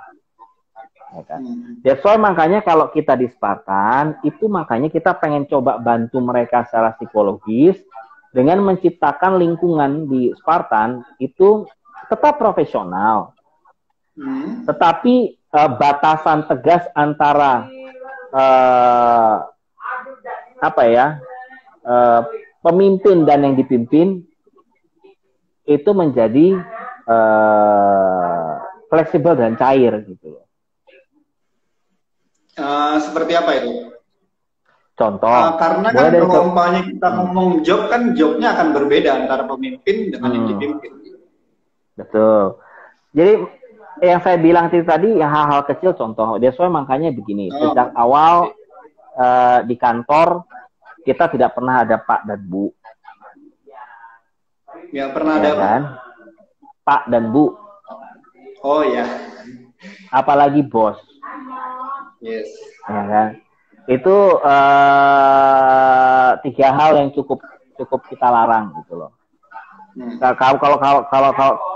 Ya kan? That's why makanya kalau kita di Spartan, itu makanya kita pengen coba bantu mereka secara psikologis dengan menciptakan lingkungan di Spartan itu tetap profesional, tetapi batasan tegas antara pemimpin dan yang dipimpin itu menjadi fleksibel dan cair gitu loh. Seperti apa itu? Contoh. Karena kan kalau umpamanya kita ngomong job, kan jobnya akan berbeda antara pemimpin dengan yang dipimpin. Betul. Jadi yang saya bilang tadi ya hal-hal kecil contoh. That's why makanya begini. Sejak awal di kantor kita tidak pernah ada Pak dan Bu. Ya pernah ada kan? Pak dan Bu. Oh ya. Apalagi bos. Yes. Ya kan? Itu 3 hal yang cukup kita larang gitu loh. Kalau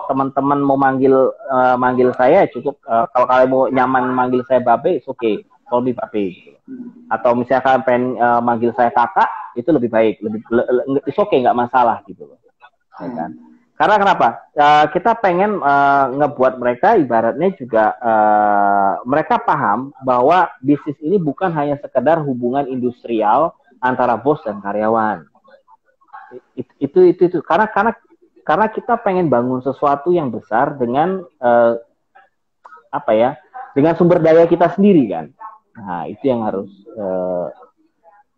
teman-teman mau manggil saya cukup, kalau kalian mau nyaman manggil saya Babe, it's okay, call me Babe gitu. Atau misalkan pengen manggil saya kakak, itu lebih baik, it's okay, nggak masalah gitu loh. Ya kan? Karena kenapa? Kita pengen ngebuat mereka ibaratnya juga mereka paham bahwa bisnis ini bukan hanya sekedar hubungan industrial antara bos dan karyawan. Itu karena kita pengen bangun sesuatu yang besar dengan dengan sumber daya kita sendiri kan. Nah, itu yang harus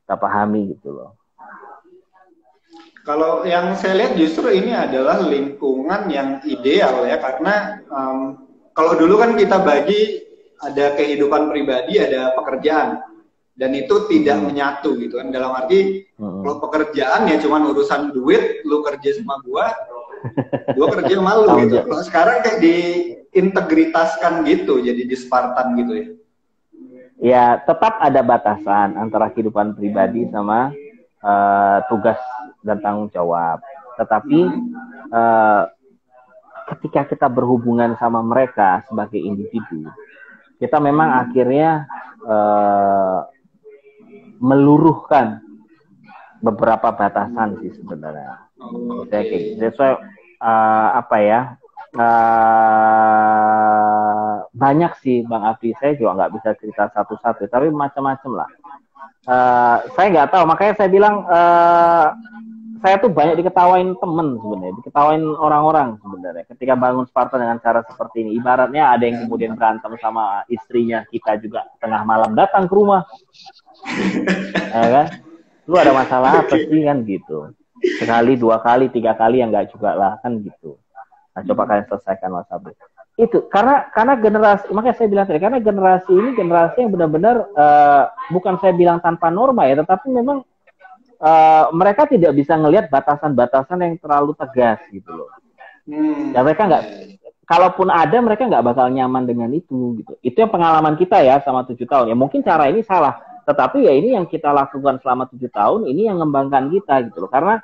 kita pahami gitu loh. Kalau yang saya lihat justru ini adalah lingkungan yang ideal ya, karena kalau dulu kan kita bagi ada kehidupan pribadi, ada pekerjaan, dan itu tidak menyatu gitu kan. Dalam arti kalau pekerjaan ya cuman urusan duit, lu kerja sama gua kerja sama lu gitu. Kalau sekarang kayak diintegritaskan gitu, jadi di Spartan gitu ya. Ya tetap ada batasan antara kehidupan pribadi sama tugas dan tanggung jawab. Tetapi uh, ketika kita berhubungan sama mereka sebagai individu, kita memang akhirnya meluruhkan beberapa batasan sih sebenarnya. Saya kayak gitu. So, apa ya? Banyak sih Bang Afri, saya juga nggak bisa cerita satu-satu, tapi macam-macam lah. Saya nggak tahu, makanya saya bilang saya tuh banyak diketawain temen sebenarnya, diketawain orang-orang sebenarnya ketika bangun Spartan dengan cara seperti ini. Ibaratnya ada yang kemudian berantem sama istrinya, kita juga tengah malam datang ke rumah, ya kan? Lu ada masalah apa sih kan gitu? Sekali, 2 kali, 3 kali yang nggak juga lah kan gitu. Nah, coba kalian selesaikan masalah itu. Karena generasi, makanya saya bilang tadi, karena generasi ini generasi yang benar-benar bukan saya bilang tanpa norma ya, tetapi memang mereka tidak bisa ngelihat batasan-batasan yang terlalu tegas gitu loh. Ya mereka nggak, kalaupun ada mereka nggak bakal nyaman dengan itu gitu. Itu yang pengalaman kita ya sama 7 tahun. Ya mungkin cara ini salah, tetapi ya ini yang kita lakukan selama 7 tahun, ini yang mengembangkan kita gitu loh. Karena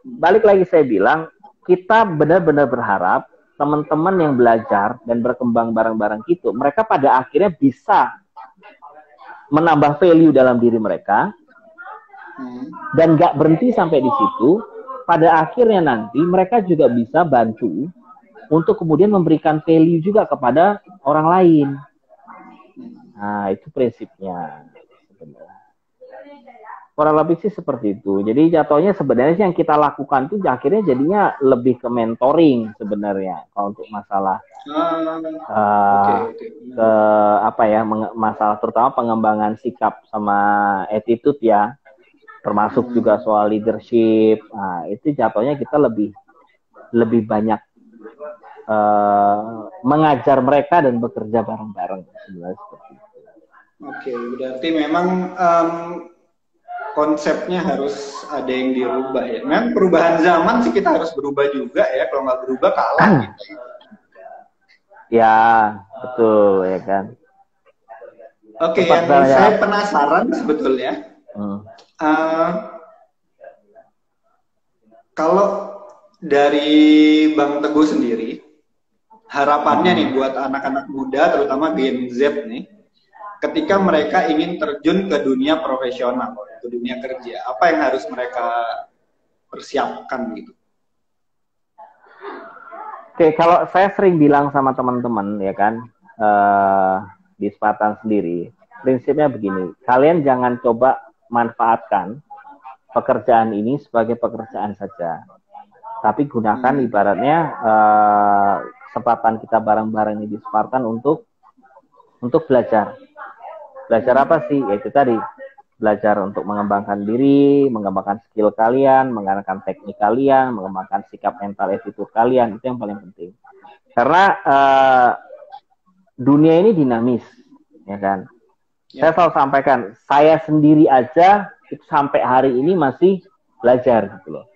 balik lagi saya bilang, kita benar-benar berharap teman-teman yang belajar dan berkembang bareng-bareng itu, mereka pada akhirnya bisa menambah value dalam diri mereka. Dan nggak berhenti sampai di situ, pada akhirnya nanti mereka juga bisa bantu untuk kemudian memberikan value juga kepada orang lain. Nah, itu prinsipnya sebenarnya. Kurang lebih sih seperti itu. Jadi jatuhnya sebenarnya yang kita lakukan itu akhirnya jadinya lebih ke mentoring sebenarnya kalau untuk masalah ke apa ya, masalah terutama pengembangan sikap sama attitude ya. Termasuk juga soal leadership. Nah, itu jatuhnya kita lebih banyak mengajar mereka dan bekerja bareng-bareng sebenarnya seperti itu. Oke, berarti memang konsepnya harus ada yang dirubah ya. Memang perubahan zaman sih kita harus berubah juga ya. Kalau nggak berubah kalah gitu. Ya, betul ya kan. Oke, yang saya penasaran sebetulnya. Kalau dari Bang Teguh sendiri, harapannya nih buat anak-anak muda, terutama Gen Z nih, ketika mereka ingin terjun ke dunia profesional, ke dunia kerja, apa yang harus mereka persiapkan gitu? Oke, kalau saya sering bilang sama teman-teman ya kan, di Spartan sendiri, prinsipnya begini, kalian jangan coba manfaatkan pekerjaan ini sebagai pekerjaan saja, tapi gunakan ibaratnya kesempatan kita bareng-bareng di Spartan untuk belajar. Belajar apa sih? Yaitu tadi, belajar untuk mengembangkan diri, mengembangkan skill kalian, mengembangkan teknik kalian, mengembangkan sikap mental attitude kalian. Itu yang paling penting. Karena dunia ini dinamis, ya kan? Saya selalu sampaikan, saya sendiri aja itu sampai hari ini masih belajar gitu loh.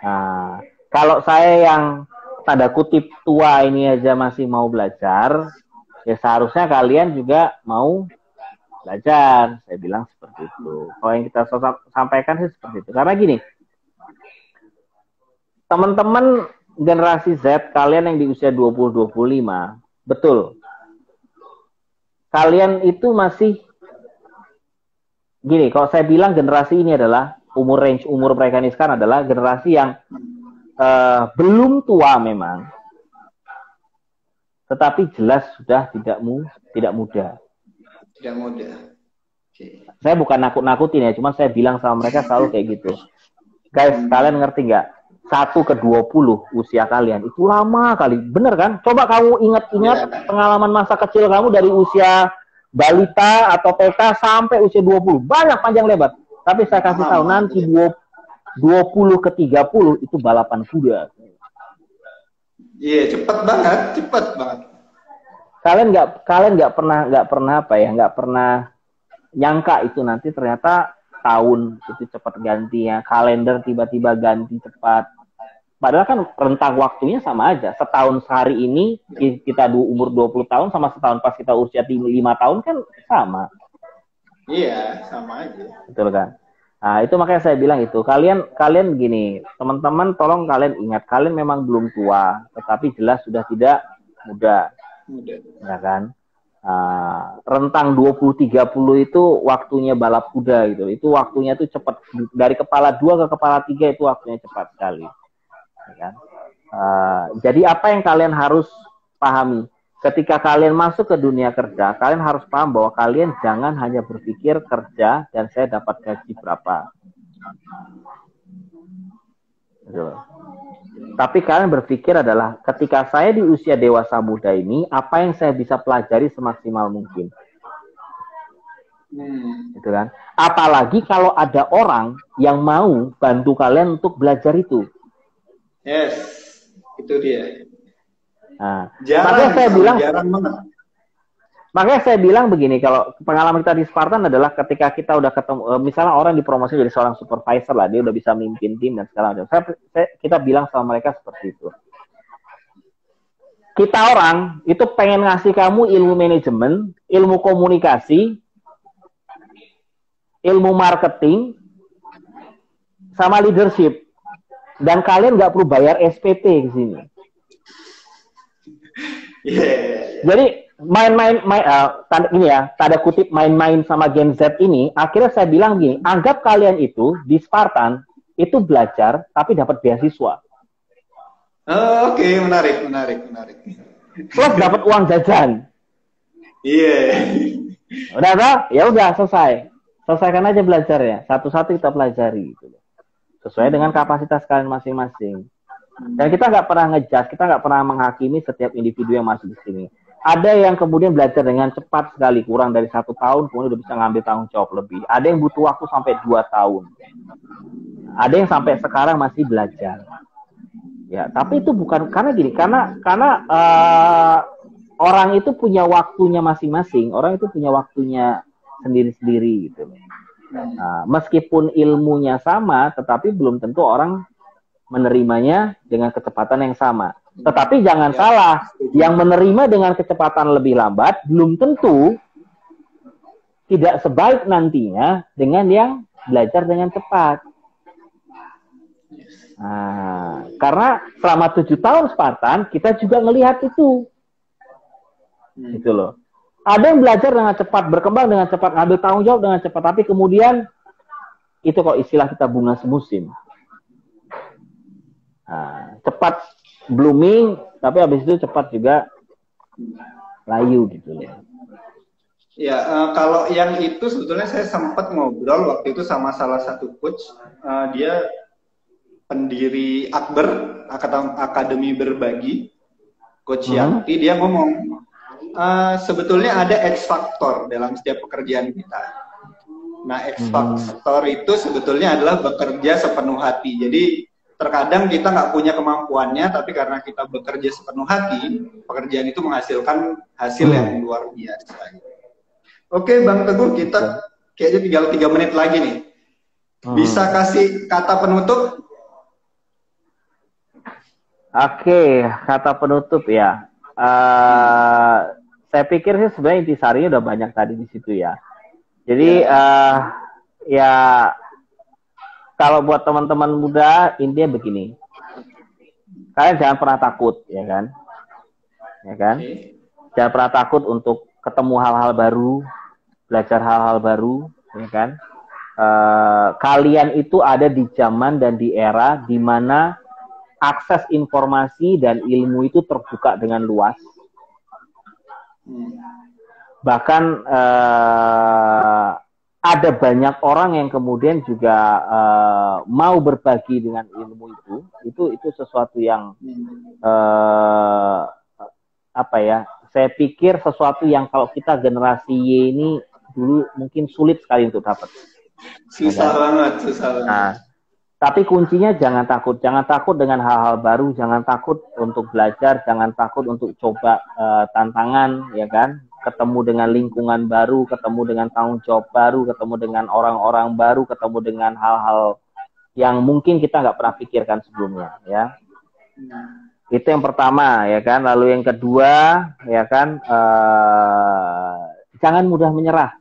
Nah, kalau saya yang tanda kutip tua ini aja masih mau belajar, ya seharusnya kalian juga mau belajar. Saya bilang seperti itu. Kalau yang kita sampaikan sih seperti itu. Karena gini, teman-teman generasi Z, kalian yang di usia 20-25, betul. Kalian itu masih gini, kalau saya bilang generasi ini adalah range umur mereka ini sekarang adalah generasi yang belum tua memang, tetapi jelas sudah tidak muda. Tidak muda. Okay. Saya bukan nakut-nakutin ya, cuma saya bilang sama mereka selalu kayak gitu. Guys, kalian ngerti nggak? 1-20 usia kalian itu lama kali, bener kan? Coba kamu ingat-ingat pengalaman masa kecil kamu dari usia balita atau TK sampai usia 20, banyak panjang lebar. Tapi saya kasih tahu nanti 20 ke 30 itu balapan kuda. Iya, cepet banget. Kalian nggak pernah nyangka itu nanti ternyata tahun itu cepat ganti ya, kalender tiba-tiba ganti cepat. Padahal kan rentang waktunya sama aja. Setahun sehari ini kita umur 20 tahun sama setahun pas kita usia 5 tahun kan sama. Iya, sama aja. Betul kan? Nah, itu makanya saya bilang itu. Kalian gini, teman-teman tolong kalian ingat, kalian memang belum tua, tetapi jelas sudah tidak muda. Mudah. Ya kan? Rentang 20-30 itu waktunya balap kuda gitu. Itu waktunya tuh cepat. Dari kepala 2 ke kepala 3 itu waktunya cepat sekali. Ya kan? Jadi apa yang kalian harus pahami? Ketika kalian masuk ke dunia kerja, kalian harus paham bahwa kalian jangan hanya berpikir kerja dan saya dapat gaji berapa. Gitu. Tapi kalian berpikir adalah ketika saya di usia dewasa muda ini, apa yang saya bisa pelajari semaksimal mungkin. Gitu kan? Apalagi kalau ada orang yang mau bantu kalian untuk belajar itu. Yes, itu dia. Nah, makanya saya bilang begini, kalau pengalaman kita di Spartan adalah ketika kita udah ketemu, misalnya orang dipromosi jadi seorang supervisor lah, dia udah bisa mimpin tim dan segala macam. Kita bilang sama mereka seperti itu. Kita orang itu pengen ngasih kamu ilmu manajemen, ilmu komunikasi, ilmu marketing, sama leadership. Dan kalian nggak perlu bayar SPP di sini. Jadi tanda kutip main-main sama Gen Z ini, akhirnya saya bilang gini, anggap kalian itu di Spartan itu belajar tapi dapat beasiswa. Oke, menarik. Plus dapat uang jajan. Iya. Udah tak? Ya udah selesai. Selesaikan aja belajarnya. Satu-satu kita pelajari gitu. Sesuai dengan kapasitas kalian masing-masing. Dan kita nggak pernah ngejudge, kita nggak pernah menghakimi setiap individu yang masuk di sini. Ada yang kemudian belajar dengan cepat sekali, kurang dari 1 tahun, kemudian udah bisa ngambil tanggung jawab lebih. Ada yang butuh waktu sampai 2 tahun. Ada yang sampai sekarang masih belajar. Ya, tapi itu bukan karena gini, karena orang itu punya waktunya masing-masing, orang itu punya waktunya sendiri-sendiri gitu. Nah, meskipun ilmunya sama, tetapi belum tentu orang menerimanya dengan kecepatan yang sama. Tetapi jangan salah, yang menerima dengan kecepatan lebih lambat belum tentu tidak sebaik nantinya dengan yang belajar dengan cepat. Nah, karena selama 7 tahun Spartan, kita juga ngelihat itu. Gitu loh. Ada yang belajar dengan cepat, berkembang dengan cepat, ngambil tanggung jawab dengan cepat, tapi kemudian itu kok istilah kita bunga semusim. Nah, cepat blooming, tapi habis itu cepat juga layu gitu loh. Ya, kalau yang itu sebetulnya saya sempat ngobrol waktu itu sama salah satu coach, dia pendiri Akbar, Akademi Berbagi, Coach Yanti, dia ngomong, sebetulnya ada X faktor dalam setiap pekerjaan kita. Nah, X faktor itu sebetulnya adalah bekerja sepenuh hati. Jadi terkadang kita nggak punya kemampuannya, tapi karena kita bekerja sepenuh hati, pekerjaan itu menghasilkan hasil yang luar biasa. Oke, Bang Teguh, kita kayaknya tinggal 3 menit lagi nih. Bisa kasih kata penutup? Oke, kata penutup ya. Saya pikir sih sebenarnya intisarinya udah banyak tadi di situ ya. Jadi ya kalau buat teman-teman muda intinya begini, kalian jangan pernah takut, ya kan? Jangan pernah takut untuk ketemu hal-hal baru, belajar hal-hal baru, ya kan? Kalian itu ada di zaman dan di era di mana akses informasi dan ilmu itu terbuka dengan luas. Bahkan ada banyak orang yang kemudian juga mau berbagi dengan ilmu itu sesuatu yang apa ya? Saya pikir sesuatu yang kalau kita generasi Y ini dulu mungkin sulit sekali untuk dapat. Susah banget. Nah, tapi kuncinya jangan takut dengan hal-hal baru, jangan takut untuk belajar, jangan takut untuk coba tantangan, ya kan? Ketemu dengan lingkungan baru, ketemu dengan tanggung jawab baru, ketemu dengan orang-orang baru, ketemu dengan hal-hal yang mungkin kita nggak pernah pikirkan sebelumnya, ya. Itu yang pertama, ya kan. Lalu yang kedua, ya kan, jangan mudah menyerah.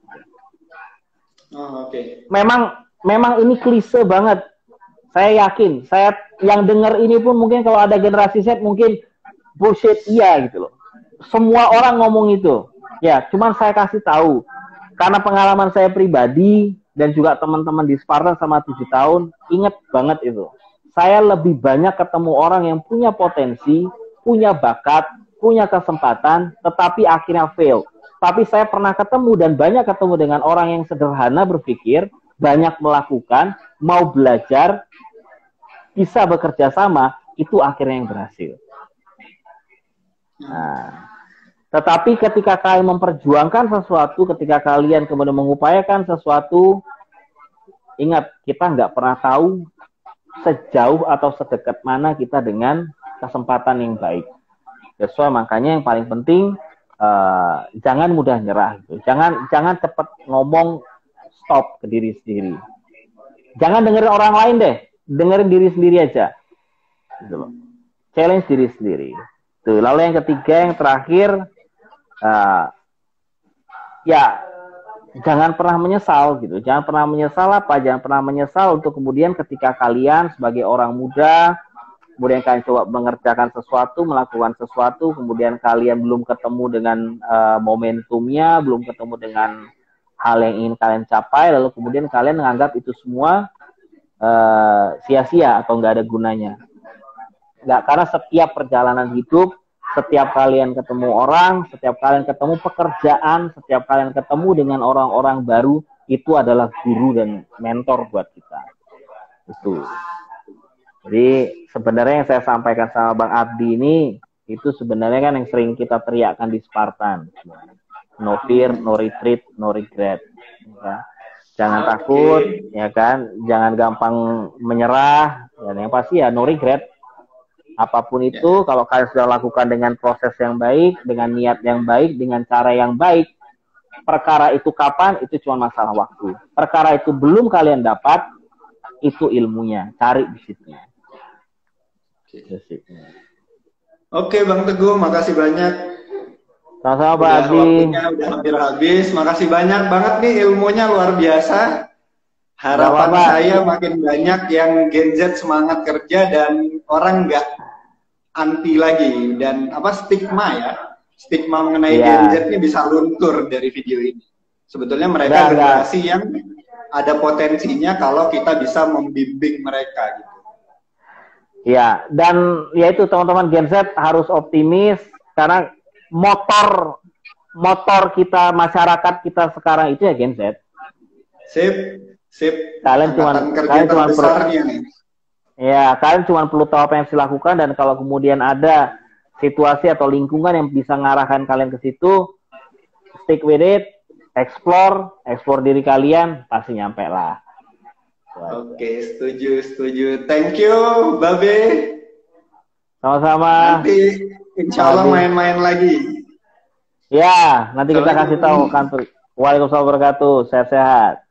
Oke. Memang memang ini klise banget. Saya yakin, saya yang dengar ini pun mungkin kalau ada generasi Z mungkin bullshit iya gitu loh. Semua orang ngomong itu. Ya, cuman saya kasih tahu karena pengalaman saya pribadi dan juga teman-teman di Spartan sama 7 tahun, ingat banget itu. Saya lebih banyak ketemu orang yang punya potensi, punya bakat, punya kesempatan, tetapi akhirnya fail. Tapi saya pernah ketemu dan banyak ketemu dengan orang yang sederhana berpikir, banyak melakukan, mau belajar, bisa bekerja sama, itu akhirnya yang berhasil. Nah, tetapi ketika kalian memperjuangkan sesuatu, ketika kalian kemudian mengupayakan sesuatu, ingat, kita nggak pernah tahu sejauh atau sedekat mana kita dengan kesempatan yang baik. Jadi makanya yang paling penting, jangan mudah nyerah. Gitu. Jangan cepat ngomong stop ke diri sendiri. Jangan dengerin orang lain deh. Dengerin diri sendiri aja. Gitu loh. Challenge diri sendiri. Tuh, lalu yang ketiga, yang terakhir, ya jangan pernah menyesal gitu. Jangan pernah menyesal apa? Jangan pernah menyesal untuk kemudian ketika kalian sebagai orang muda, kemudian kalian coba mengerjakan sesuatu, melakukan sesuatu, kemudian kalian belum ketemu dengan momentumnya, belum ketemu dengan hal yang ingin kalian capai, lalu kemudian kalian menganggap itu semua sia-sia atau nggak ada gunanya. Nggak, karena setiap perjalanan hidup, setiap kalian ketemu orang, setiap kalian ketemu pekerjaan, setiap kalian ketemu dengan orang-orang baru, itu adalah guru dan mentor buat kita. Itu. Jadi sebenarnya yang saya sampaikan sama Bang Abdi ini, itu sebenarnya kan yang sering kita teriakkan di Spartan. No fear, no retreat, no regret. Ya. Jangan takut, ya kan? Jangan gampang menyerah. Dan yang pasti ya no regret. Apapun itu, kalau kalian sudah lakukan dengan proses yang baik, dengan niat yang baik, dengan cara yang baik, perkara itu kapan, itu cuma masalah waktu. Perkara itu belum kalian dapat, itu ilmunya. Cari di situ. Oke, Bang Teguh, makasih banyak. Sama-sama Pak Adi. Waktunya udah hampir habis. Makasih banyak banget nih, ilmunya luar biasa. Harapan saya makin banyak yang Gen Z semangat kerja dan orang nggak anti lagi. Dan stigma ya. Stigma mengenai Gen Z ini bisa luntur dari video ini. Sebetulnya mereka generasi yang ada potensinya kalau kita bisa membimbing mereka gitu. Ya, dan ya itu teman-teman Gen Z harus optimis karena motor kita, masyarakat kita sekarang itu ya Gen Z. Sip. Kalian cuma perlu tahu apa yang harus dilakukan, dan kalau kemudian ada situasi atau lingkungan yang bisa ngarahkan kalian ke situ, stick with it, explore diri kalian, pasti nyampe lah. Oke, setuju. Thank you, Babe. Sama-sama. Nanti insya Allah main-main lagi. Ya, nanti kita kasih tahu kantor. Waalaikumsalam warahmatullahi wabarakatuh. Sehat-sehat.